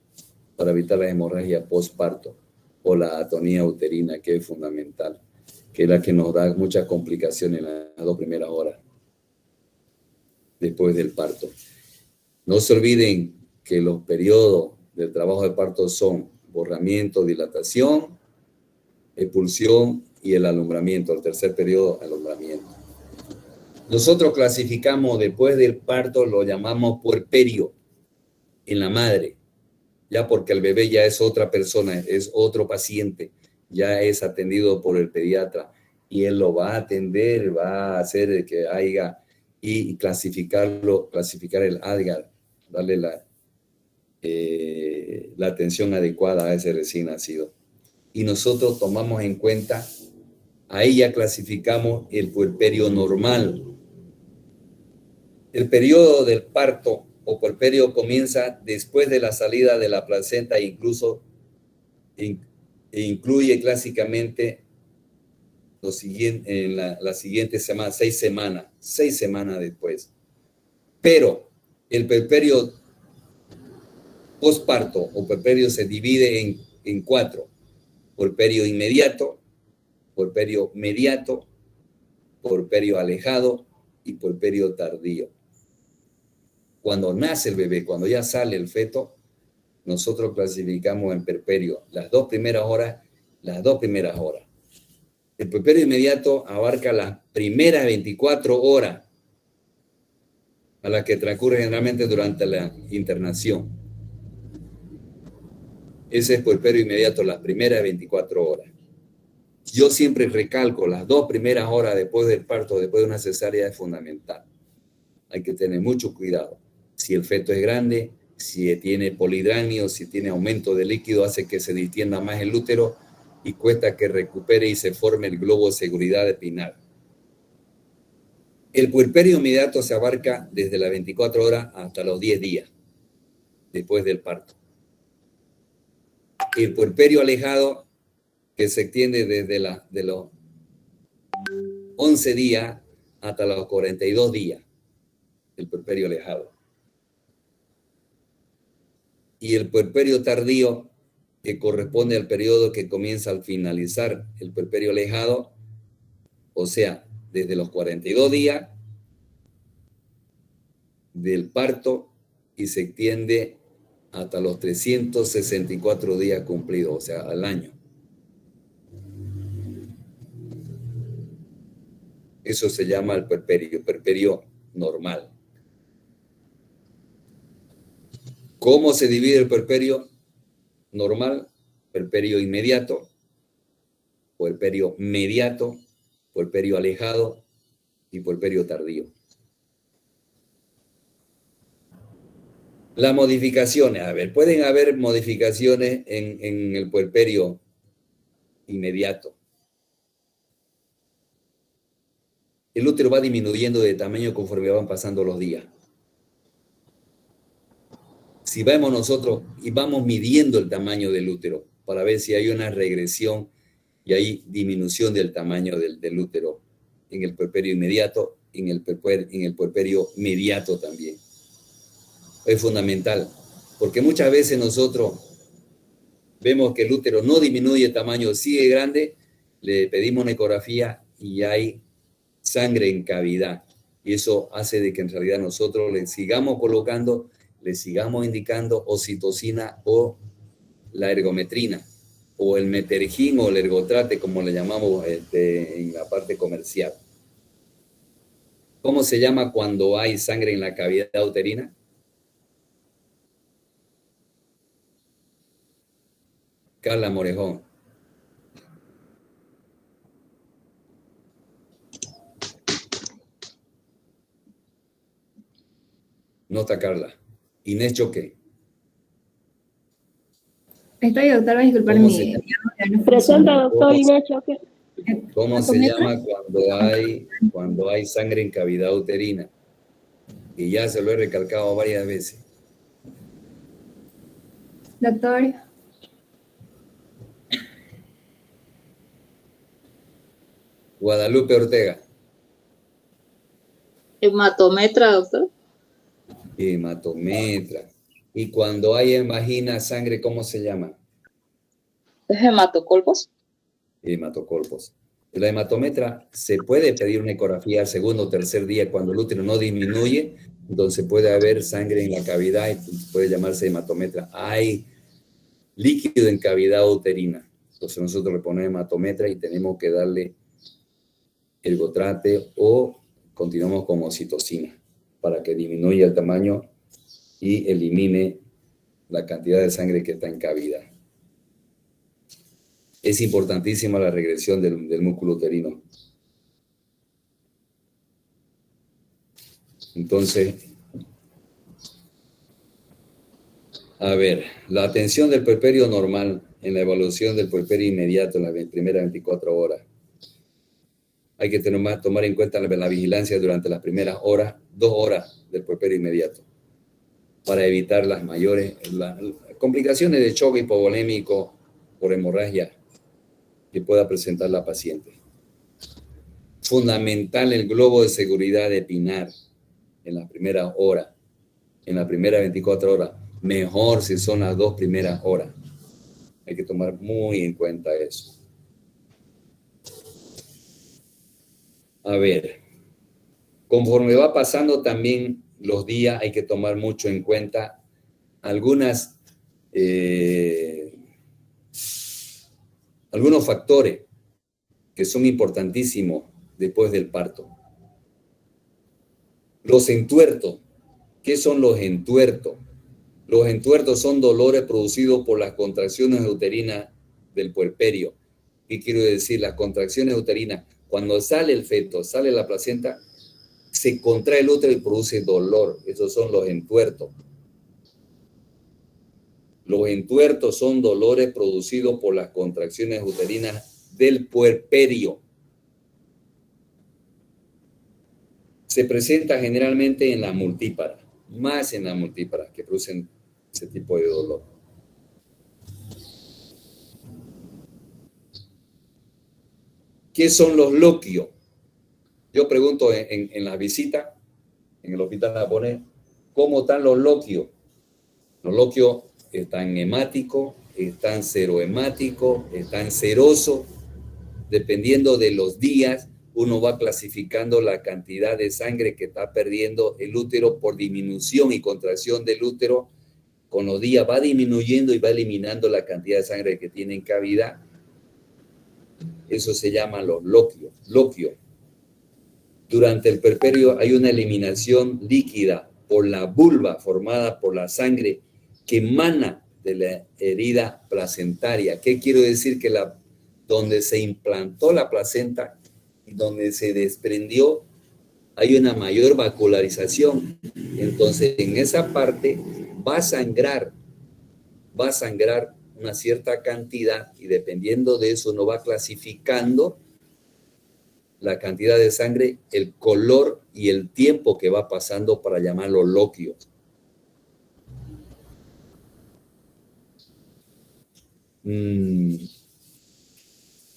para evitar la hemorragia postparto o la atonía uterina, que es fundamental, que es la que nos da muchas complicaciones en las 2 primeras horas después del parto. No se olviden que los periodos del trabajo de parto son borramiento, dilatación, expulsión y el alumbramiento, el tercer periodo, alumbramiento. Nosotros clasificamos después del parto, lo llamamos puerperio en la madre, ya porque el bebé ya es otra persona, es otro paciente, ya es atendido por el pediatra y él lo va a atender, va a hacer que haya y clasificar el ADGAR, darle la atención adecuada a ese recién nacido. Y nosotros tomamos en cuenta, ahí ya clasificamos el puerperio normal. El periodo del parto o puerperio comienza después de la salida de la placenta, incluso incluye clásicamente en la siguiente semana, 6 semanas después. Pero el puerperio postparto o puerperio se divide en 4: puerperio inmediato, puerperio mediato, puerperio alejado y puerperio tardío. Cuando nace el bebé, cuando ya sale el feto, nosotros clasificamos en puerperio las 2 primeras horas. El puerperio inmediato abarca las primeras 24 horas, a las que transcurre generalmente durante la internación. Ese es puerperio inmediato, las primeras 24 horas. Yo siempre recalco, las 2 primeras horas después del parto, después de una cesárea, es fundamental. Hay que tener mucho cuidado. Si el feto es grande, si tiene polidranio, si tiene aumento de líquido, hace que se distienda más el útero y cuesta que recupere y se forme el globo de seguridad de Pinar. El puerperio inmediato se abarca desde las 24 horas hasta los 10 días después del parto. El puerperio alejado, que se extiende desde los 11 días hasta los 42 días, el puerperio alejado. Y el puerperio tardío, que corresponde al periodo que comienza al finalizar el puerperio alejado, o sea, desde los 42 días del parto y se extiende hasta los 364 días cumplidos, o sea, al año. Eso se llama el puerperio normal. ¿Cómo se divide el puerperio normal? Puerperio inmediato, puerperio mediato, puerperio alejado y puerperio tardío. Las modificaciones, a ver, pueden haber modificaciones en el puerperio inmediato. El útero va disminuyendo de tamaño conforme van pasando los días. Si vemos nosotros y vamos midiendo el tamaño del útero para ver si hay una regresión y hay disminución del tamaño del útero en el puerperio inmediato, en el puerperio mediato también. Es fundamental, porque muchas veces nosotros vemos que el útero no disminuye de tamaño, sigue grande, le pedimos una ecografía y hay sangre en cavidad. Y eso hace de que en realidad nosotros le sigamos colocando, le sigamos indicando oxitocina o la ergometrina, o el metergin o el ergotrate, como le llamamos en la parte comercial. ¿Cómo se llama cuando hay sangre en la cavidad uterina? Carla Morejón. No está Carla. Inés Choque. Estoy, doctor, disculpar mi... Presenta, doctor Inés Choque. ¿Cómo se llama cuando hay sangre en cavidad uterina? Y ya se lo he recalcado varias veces. Doctor. Guadalupe Ortega. Hematometra, doctor. Hematometra. Y cuando hay en vagina sangre, ¿cómo se llama? ¿Es hematocolpos? Hematocolpos. La hematometra se puede pedir una ecografía al segundo o tercer día cuando el útero no disminuye, entonces puede haber sangre en la cavidad y puede llamarse hematometra. Hay líquido en cavidad uterina. Entonces nosotros le ponemos hematometra y tenemos que darle ergotrate o continuamos con oxitocina para que disminuya el tamaño y elimine la cantidad de sangre que está en cavidad. Es importantísima la regresión del músculo uterino. Entonces, a ver, la atención del puerperio normal en la evaluación del puerperio inmediato en las primeras 24 horas. Hay que tomar en cuenta la vigilancia durante las primeras horas, 2 horas del puerperio inmediato, para evitar las mayores complicaciones de choque hipovolémico por hemorragia que pueda presentar la paciente. Fundamental el globo de seguridad de Pinar en las primeras horas, en las primeras 24 horas. Mejor si son las 2 primeras horas. Hay que tomar muy en cuenta eso. A ver, conforme va pasando también los días, hay que tomar mucho en cuenta algunos factores que son importantísimos después del parto. Los entuertos. ¿Qué son los entuertos? Los entuertos son dolores producidos por las contracciones uterinas del puerperio. ¿Qué quiero decir? Las contracciones uterinas, cuando sale el feto, sale la placenta, se contrae el útero y produce dolor. Esos son los entuertos. Los entuertos son dolores producidos por las contracciones uterinas del puerperio. Se presenta generalmente en la multípara, más en la multípara, que producen ese tipo de dolor. ¿Qué son los loquios? Yo pregunto en la visita, en el hospital japonés, ¿cómo están los loquios? Los loquios están hemáticos, están serohemáticos, están serosos, dependiendo de los días uno va clasificando la cantidad de sangre que está perdiendo el útero por disminución y contracción del útero. Con los días va disminuyendo y va eliminando la cantidad de sangre que tiene en cavidad. Eso se llama los loquios. Durante el puerperio hay una eliminación líquida por la vulva formada por la sangre que emana de la herida placentaria. ¿Qué quiero decir? Que donde se implantó la placenta y donde se desprendió hay una mayor vascularización. Entonces, en esa parte va a sangrar una cierta cantidad y dependiendo de eso uno va clasificando la cantidad de sangre, el color y el tiempo que va pasando para llamarlo loquio. En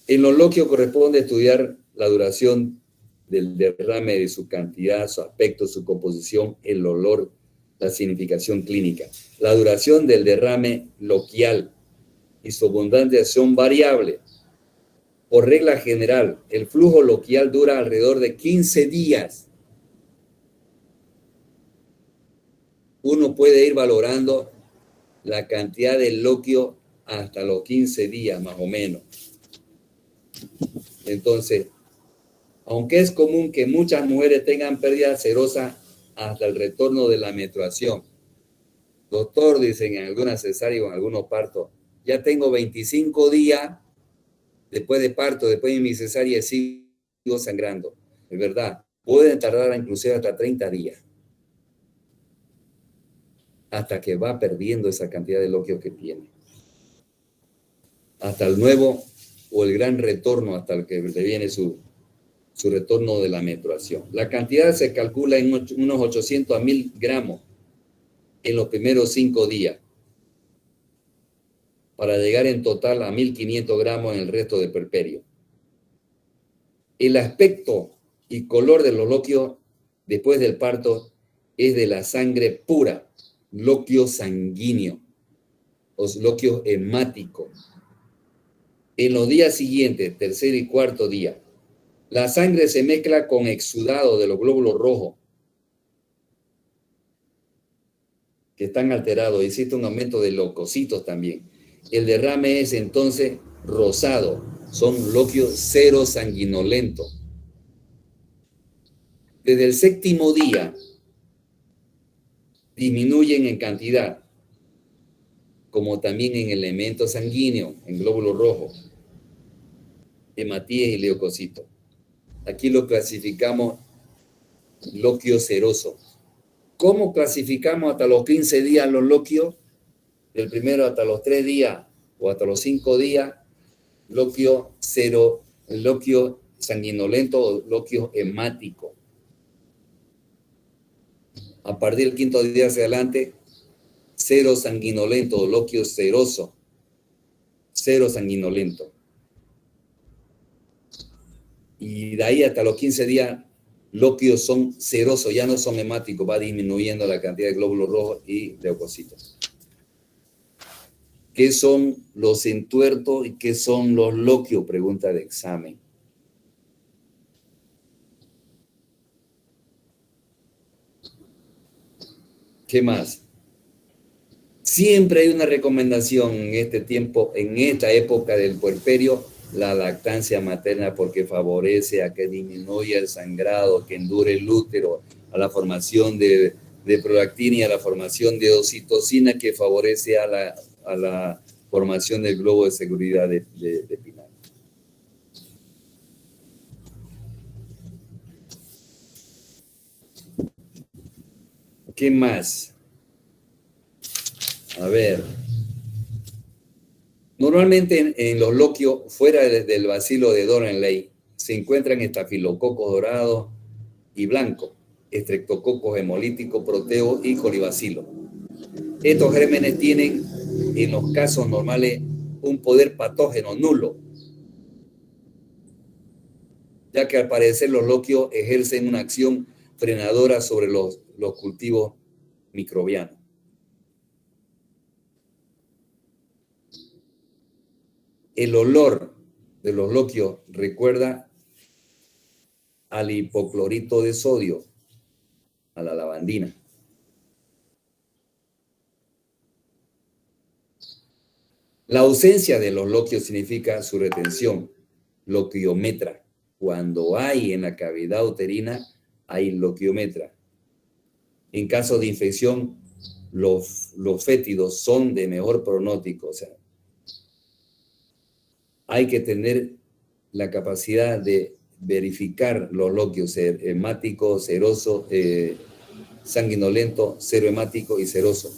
los loquios corresponde estudiar la duración del derrame, de su cantidad, su aspecto, su composición, el olor, la significación clínica. La duración del derrame loquial y su abundancia son variables. Por regla general, el flujo loquial dura alrededor de 15 días. Uno puede ir valorando la cantidad de loquio hasta los 15 días, más o menos. Entonces, aunque es común que muchas mujeres tengan pérdida serosa hasta el retorno de la menstruación, doctor, dicen en algunas cesáreas o en algunos partos, ya tengo 25 días después de parto, después de mi cesárea, sigo sangrando. Es verdad, pueden tardar inclusive hasta 30 días, hasta que va perdiendo esa cantidad de loquios que tiene. Hasta el nuevo o el gran retorno, hasta el que le viene su retorno de la menstruación. La cantidad se calcula en unos 800 a 1000 gramos en los primeros 5 días, para llegar en total a 1500 gramos en el resto del puerperio. El aspecto y color de los loquios después del parto es de la sangre pura, loquio sanguíneo, o loquio hemático. En los días siguientes, tercer y cuarto día, la sangre se mezcla con exudado de los glóbulos rojos que están alterados. Existe un aumento de leucocitos también. El derrame es entonces rosado. Son loquios cero sanguinolentos. Desde el séptimo día disminuyen en cantidad, como también en elementos sanguíneos, en glóbulos rojos, hematíes y leucocitos. Aquí lo clasificamos loquio seroso. ¿Cómo clasificamos hasta los 15 días los loquios? Del primero hasta los 3 días o hasta los 5 días, loquio cero, loquio sanguinolento o loquio hemático. A partir del quinto día hacia adelante, cero sanguinolento, loquio seroso, cero sanguinolento. Y de ahí hasta los 15 días, loquios son serosos, ya no son hemáticos, va disminuyendo la cantidad de glóbulos rojos y leucocitos. ¿Qué son los entuertos y qué son los loquios? Pregunta de examen. ¿Qué más? Siempre hay una recomendación en este tiempo, en esta época del puerperio, la lactancia materna, porque favorece a que disminuya el sangrado, que endure el útero, a la formación de prolactina y a la formación de oxitocina, que favorece a la formación del globo de seguridad de Pinal. ¿Qué más? A ver. Normalmente en los loquios, fuera del bacilo de Dorenley, se encuentran estafilococos dorados y blancos, estreptococos hemolíticos, proteos y colibacilo. Estos gérmenes tienen, en los casos normales, un poder patógeno nulo, ya que al parecer los loquios ejercen una acción frenadora sobre los cultivos microbianos. El olor de los loquios recuerda al hipoclorito de sodio, a la lavandina. La ausencia de los loquios significa su retención, loquiometra. Cuando hay en la cavidad uterina, hay loquiometra. En caso de infección, los fétidos son de mejor pronóstico. O sea, hay que tener la capacidad de verificar los loquios hemático, seroso, sanguinolento, serohemático y seroso,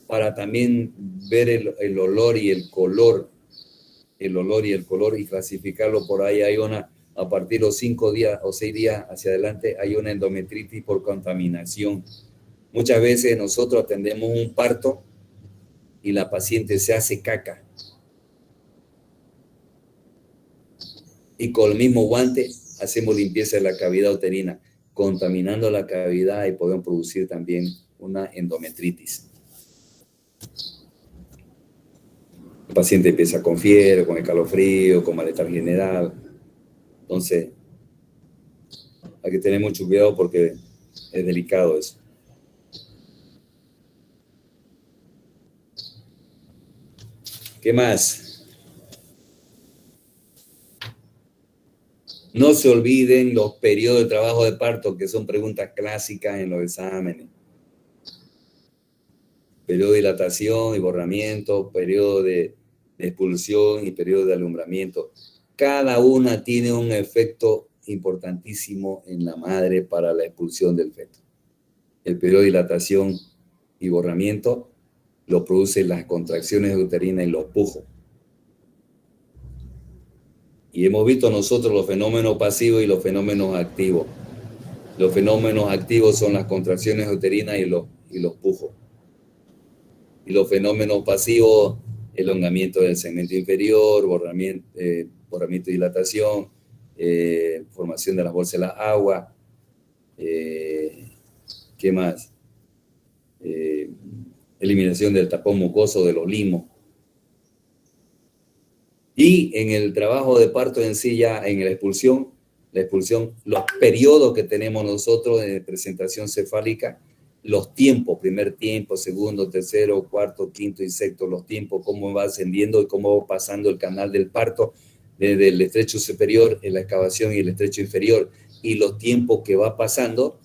para también ver el olor y el color, y clasificarlo por ahí. Hay una, a partir de los 5 días o 6 días hacia adelante, hay una endometritis por contaminación. Muchas veces nosotros atendemos un parto y la paciente se hace caca. Y con el mismo guante hacemos limpieza de la cavidad uterina, contaminando la cavidad, y podemos producir también una endometritis. El paciente empieza con fiebre, con escalofrío, con malestar general. Entonces, hay que tener mucho cuidado porque es delicado eso. ¿Qué más? No se olviden los periodos de trabajo de parto, que son preguntas clásicas en los exámenes. Periodo de dilatación y borramiento, periodo de expulsión y periodo de alumbramiento. Cada una tiene un efecto importantísimo en la madre para la expulsión del feto. El periodo de dilatación y borramiento lo producen las contracciones uterinas y los pujos. Y hemos visto nosotros los fenómenos pasivos y los fenómenos activos. Los fenómenos activos son las contracciones uterinas y los pujos. Y los fenómenos pasivos, elongamiento del segmento inferior, borramiento y dilatación, formación de las bolsas de la agua, ¿qué más? Eliminación del tapón mucoso de los limos. Y en el trabajo de parto en sí, ya en la expulsión, los periodos que tenemos nosotros de presentación cefálica, los tiempos, primer tiempo, segundo, tercero, cuarto, quinto y sexto, los tiempos, cómo va ascendiendo y cómo va pasando el canal del parto desde el estrecho superior, en la excavación y el estrecho inferior, y los tiempos que va pasando,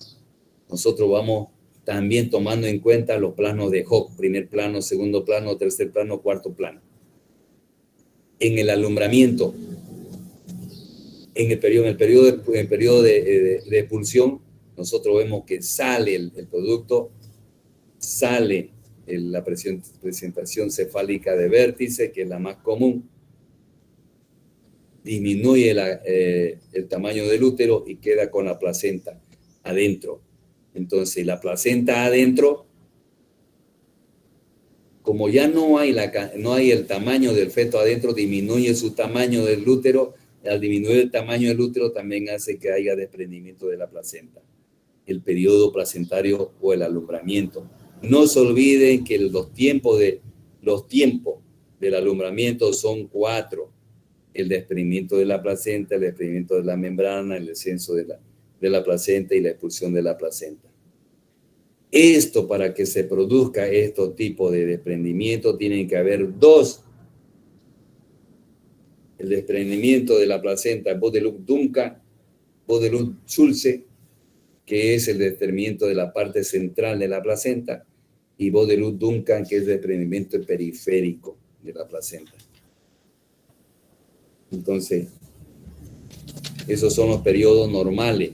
nosotros vamos también tomando en cuenta los planos de Hock, primer plano, segundo plano, tercer plano, cuarto plano. En el alumbramiento, en el periodo de expulsión, nosotros vemos que sale el producto, sale la presentación cefálica de vértice, que es la más común, disminuye el tamaño del útero y queda con la placenta adentro. Entonces, la placenta adentro, como ya no hay el tamaño del feto adentro, disminuye su tamaño del útero. Al disminuir el tamaño del útero también hace que haya desprendimiento de la placenta, el periodo placentario o el alumbramiento. No se olviden que los tiempos del alumbramiento son 4: el desprendimiento de la placenta, el desprendimiento de la membrana, el descenso de la placenta y la expulsión de la placenta. Esto, para que se produzca estos tipos de desprendimiento, tienen que haber 2. El desprendimiento de la placenta, Bodelup-Duncan, Bodelup-Schulze, que es el desprendimiento de la parte central de la placenta, y Bodelup-Duncan, que es el desprendimiento periférico de la placenta. Entonces, esos son los periodos normales.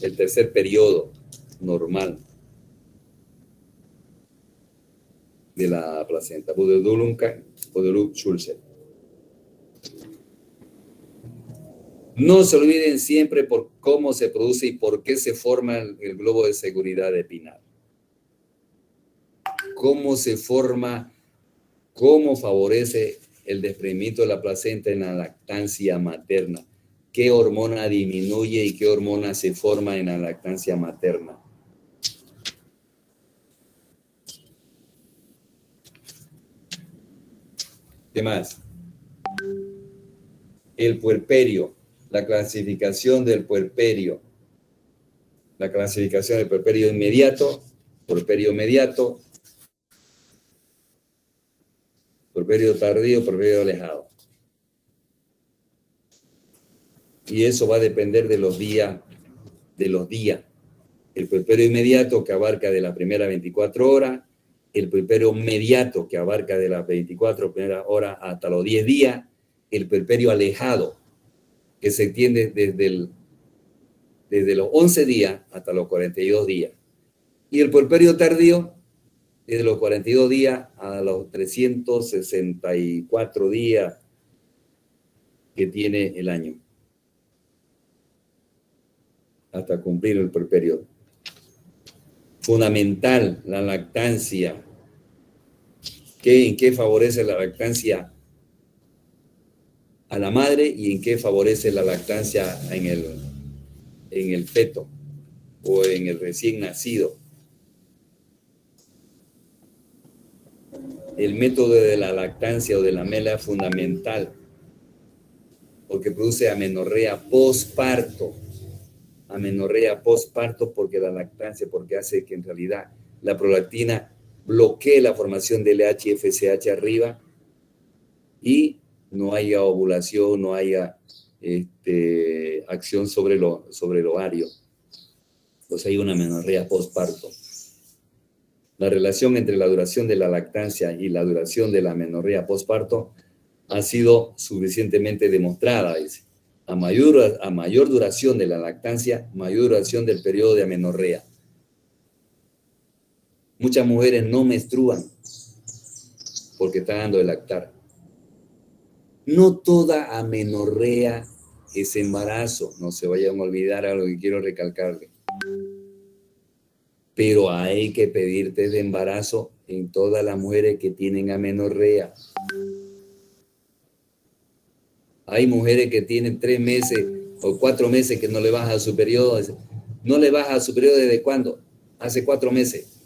El tercer periodo normal de la placenta, Bodelup-Duncan, Bodelup-Schulze. No se olviden siempre por cómo se produce y por qué se forma el globo de seguridad de Pinard. Cómo se forma, cómo favorece el desprendimiento de la placenta en la lactancia materna. ¿Qué hormona disminuye y qué hormona se forma en la lactancia materna? ¿Qué más? El puerperio. la clasificación del puerperio. La clasificación del puerperio inmediato, puerperio mediato, puerperio tardío, puerperio alejado. Y eso va a depender de los días. El puerperio inmediato, que abarca de las primeras 24 horas, el puerperio mediato, que abarca de las 24 primeras horas hasta los 10 días, el puerperio alejado, que se extiende desde los 11 días hasta los 42 días. Y el puerperio tardío, desde los 42 días a los 364 días que tiene el año, hasta cumplir el puerperio. Fundamental, la lactancia. ¿En qué favorece la lactancia a la madre y en qué favorece la lactancia en el feto o en el recién nacido? El método de la lactancia o de la mela es fundamental porque produce amenorrea postparto. Amenorrea postparto porque la lactancia, porque hace que en realidad la prolactina bloquee la formación del LH y FSH arriba y no haya ovulación, no haya acción sobre el ovario. Entonces hay una amenorrea postparto. La relación entre la duración de la lactancia y la duración de la amenorrea postparto ha sido suficientemente demostrada, dice. A mayor duración de la lactancia, mayor duración del periodo de amenorrea. Muchas mujeres no menstruan porque están dando de lactar. No toda amenorrea es embarazo, no se vayan a olvidar a lo que quiero recalcarle. Pero hay que pedir test de embarazo en todas las mujeres que tienen amenorrea. Hay mujeres que tienen 3 meses o 4 meses que no le baja su periodo. ¿No le baja su periodo desde cuándo? Hace 4 meses.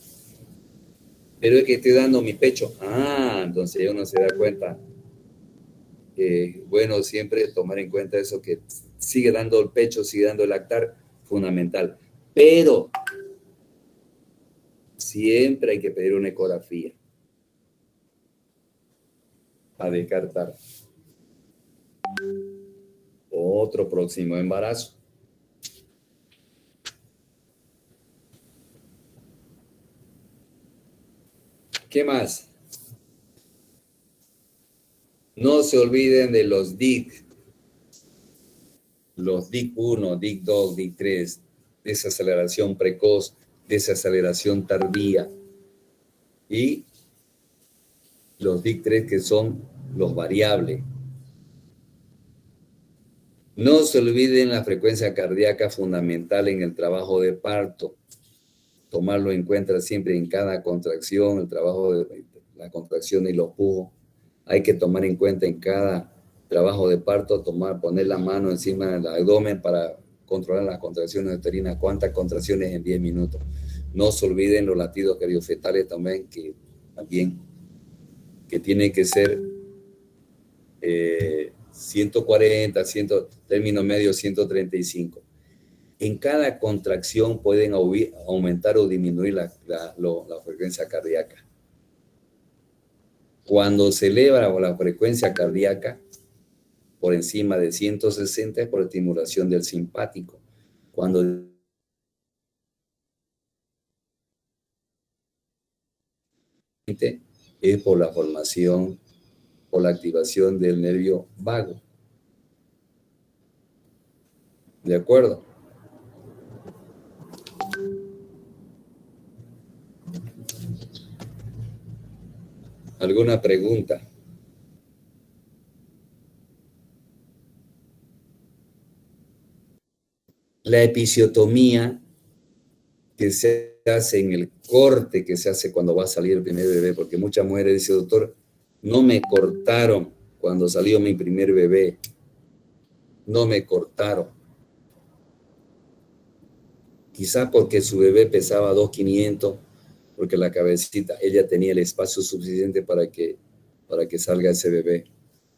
Pero es que estoy dando mi pecho. Entonces uno se da cuenta. Bueno, siempre tomar en cuenta eso, que sigue dando el pecho, sigue dando el lactar, fundamental. Pero siempre hay que pedir una ecografía a descartar otro próximo embarazo. ¿Qué más? No se olviden de los DIC. Los DIC 1, DIC 2, DIC 3, desaceleración precoz, desaceleración tardía. Y los DIC 3 que son los variables. No se olviden la frecuencia cardíaca fundamental en el trabajo de parto. Tomarlo en cuenta siempre en cada contracción, el trabajo de la contracción y los pujos. Hay que tomar en cuenta en cada trabajo de parto, poner la mano encima del abdomen para controlar las contracciones uterinas. ¿Cuántas contracciones en 10 minutos? No se olviden los latidos cariofetales también, que tienen que ser 140, término medio 135. En cada contracción pueden aumentar o disminuir la frecuencia cardíaca. Cuando se eleva la frecuencia cardíaca por encima de 160 es por estimulación del simpático. Cuando es por la formación o la activación del nervio vago. ¿De acuerdo? ¿Alguna pregunta? La episiotomía que se hace en el corte que se hace cuando va a salir el primer bebé, porque muchas mujeres dicen, doctor, no me cortaron cuando salió mi primer bebé. No me cortaron. Quizá porque su bebé pesaba 2,500, porque la cabecita, ella tenía el espacio suficiente para que salga ese bebé.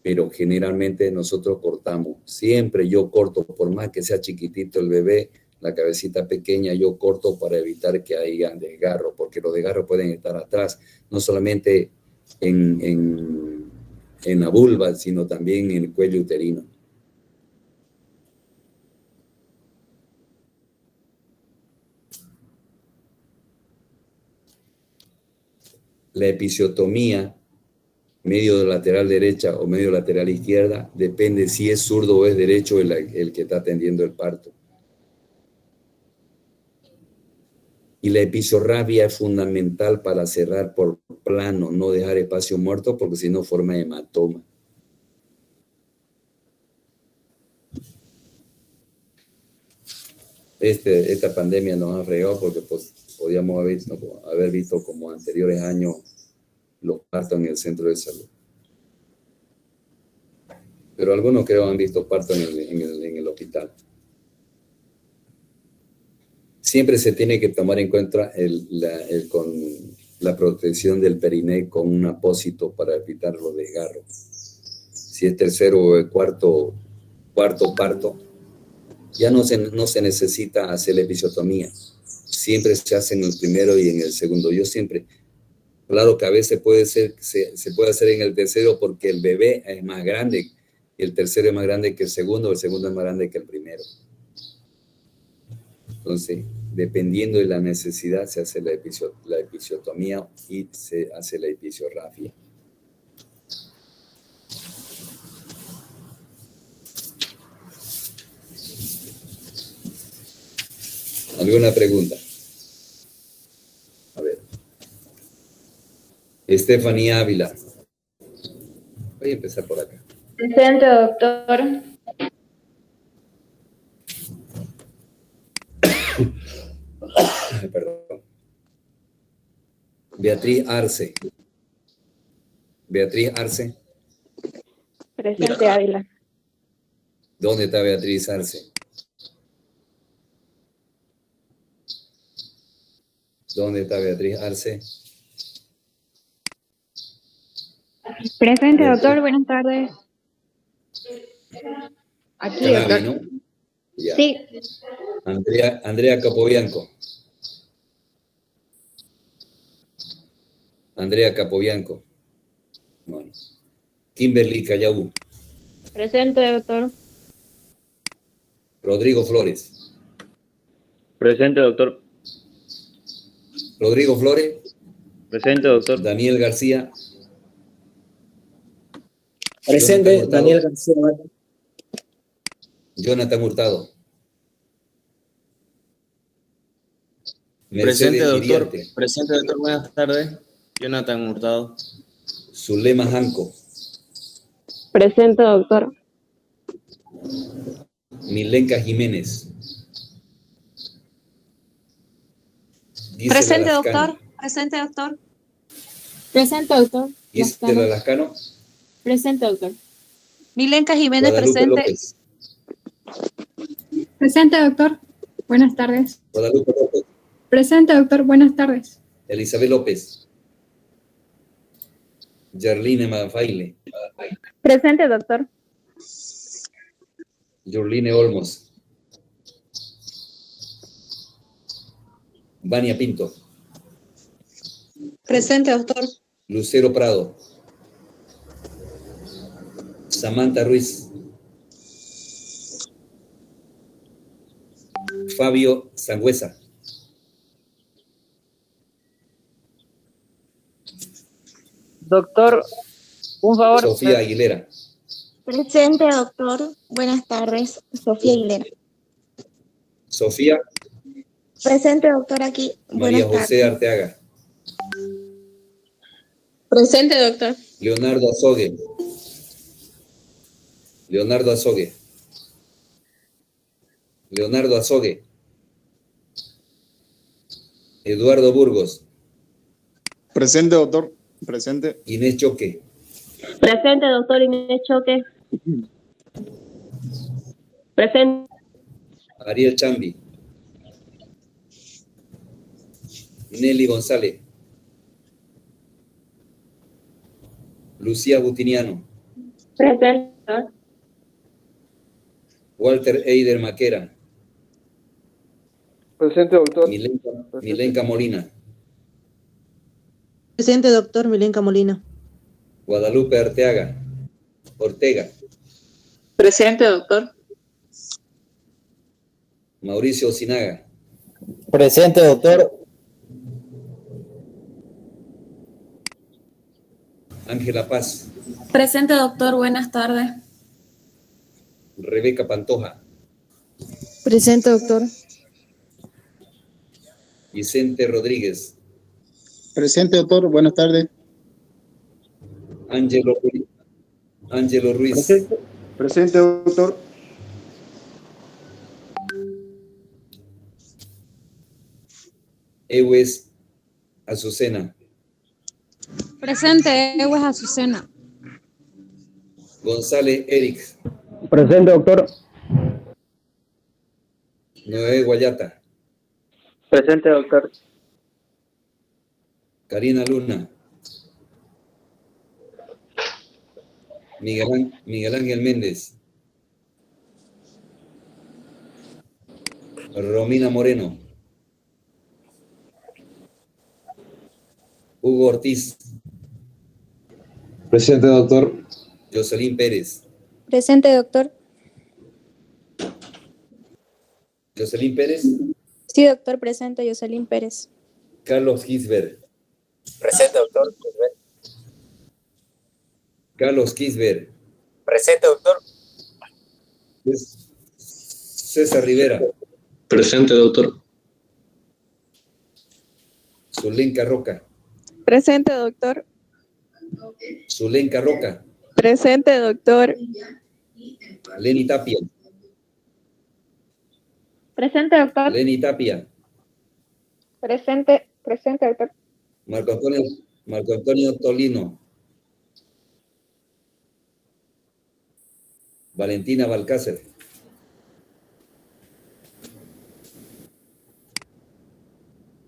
pero generalmente nosotros cortamos. Siempre yo corto, por más que sea chiquitito el bebé, la cabecita pequeña, yo corto para evitar que haya desgarro, porque los desgarros pueden estar atrás, no solamente en la vulva, sino también en el cuello uterino. La episiotomía, medio lateral derecha o medio lateral izquierda, depende si es zurdo o es derecho el que está atendiendo el parto. Y la episorrafia es fundamental para cerrar por plano, no dejar espacio muerto, porque si no forma hematoma. Esta pandemia nos ha fregado porque pues, podíamos haber visto como anteriores años los partos en el centro de salud. Pero algunos creo han visto partos en el hospital. Siempre se tiene que tomar en cuenta con la protección del periné con un apósito para evitar los desgarros. Si es tercero o cuarto parto, ya no se necesita hacer la episiotomía. Siempre se hace en el primero y en el segundo. Yo siempre, claro que a veces se puede hacer en el tercero porque el bebé es más grande, el tercero es más grande que el segundo es más grande que el primero. Entonces, dependiendo de la necesidad, se hace la episiotomía y se hace la episorrafia. ¿Alguna pregunta? A ver. Estefanía Ávila. Voy a empezar por acá. Presente, doctor. Perdón. Beatriz Arce. Beatriz Arce. Presente, Ávila. ¿Dónde está Beatriz Arce? ¿Dónde está Beatriz Arce? Presente, doctor. Buenas tardes. Aquí, Cannabis, doctor. ¿no? Ya. Sí. Andrea Capobianco. Andrea Capobianco. Bueno. Kimberly Callao. Presente, doctor. Rodrigo Flores. Presente, doctor. Rodrigo Flores. Presente, doctor. Daniel García. Presente, Daniel García. Jonathan Hurtado. Presente, Mercedes doctor. Iriarte. Presente, doctor. Buenas tardes. Jonathan Hurtado. Zulema Janco. Presente, doctor. Milenka Jiménez. Gisela Presente, Lascano. doctor. Presente, doctor. Presente, doctor. Gisela Lascano. Presente, doctor. Milenka Jiménez, Guadalupe presente. López. Presente, doctor. Buenas tardes. Guadalupe López. Presente, doctor. Buenas tardes. Elizabeth López. Yerline Mafaile. Presente, doctor. Yorline Olmos. Vania Pinto. Presente, doctor. Lucero Prado. Samantha Ruiz. Fabio Sangüesa. Doctor, un favor. Sofía Aguilera. Presente, doctor. Buenas tardes. Sofía Aguilera. Sofía Presente, doctor, aquí. María Buenas José tardes. Arteaga. Presente, doctor. Leonardo Azogue. Leonardo Azogue. Leonardo Azogue. Eduardo Burgos. Presente, doctor. Presente. Inés Choque. Presente, doctor Inés Choque. Presente. Ariel Chambi. Nelly González. Lucía Butiniano. Presente, doctor. Walter Eider Maquera. Presente, doctor. Milenka Molina. Presente, doctor. Milenka Molina. Guadalupe Ortega. Presente, doctor. Mauricio Osinaga. Presente, doctor. Ángela Paz. Presente, doctor. Buenas tardes. Rebeca Pantoja. Presente, doctor. Vicente Rodríguez. Presente, doctor. Buenas tardes. Ángelo Ruiz. Presente, doctor. Ewes Azucena. Presente, Ewes Azucena. González Eric. Presente, doctor. Noé Guayata. Presente, doctor. Karina Luna. Miguel Ángel Méndez. Romina Moreno. Hugo Ortiz. Presente, doctor. Jocelyn Pérez. Presente, doctor. Jocelyn Pérez. Sí, doctor, presente, Jocelyn Pérez. Carlos Gisbert. Presente, doctor. Carlos Gisbert. Presente, doctor. César Rivera. Presente, doctor. Zulenka Roca. Presente, doctor. Zulenka Roca. Presente, doctor. Leni Tapia. Presente, doctor. Leni Tapia. Presente, doctor. Marco Antonio Tolino. Valentina Balcácer.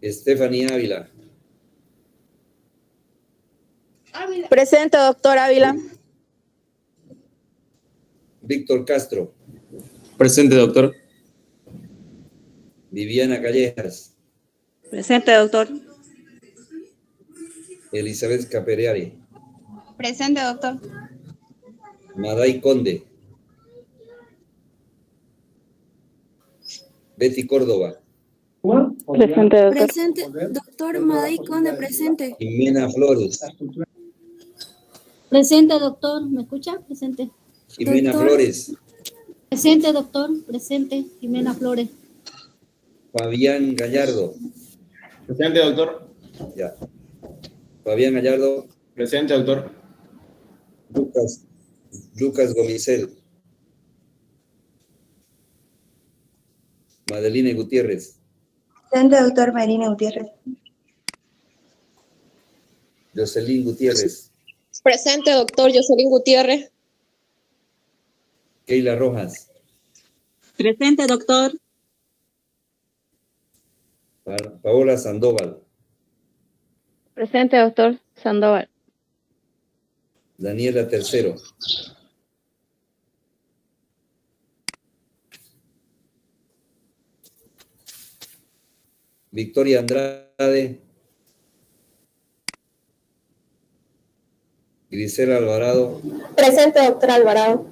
Stephanie Ávila. Presente, doctor Ávila. Víctor Castro. Presente, doctor. Viviana Callejas. Presente, doctor. Elizabeth Capereari. Presente, doctor. Maday Conde. Betty Córdoba. Presente, doctor. Presente, doctor. Maday Conde, presente. Jimena Flores. Presente, doctor. ¿Me escucha? Presente. Jimena Doctor. Flores. Presente, doctor. Presente. Jimena Flores. Fabián Gallardo. Presente, doctor. Ya. Fabián Gallardo. Presente, doctor. Lucas Gomicel. Madeline Gutiérrez. Presente, doctor Marina Gutiérrez. Jocelyn Gutiérrez. Presente, doctor Jocelyn Gutiérrez. Keila Rojas. Presente, doctor. Paola Sandoval. Presente, doctor Sandoval. Daniela Tercero. Victoria Andrade. Grisela Alvarado. Presente, doctor Alvarado.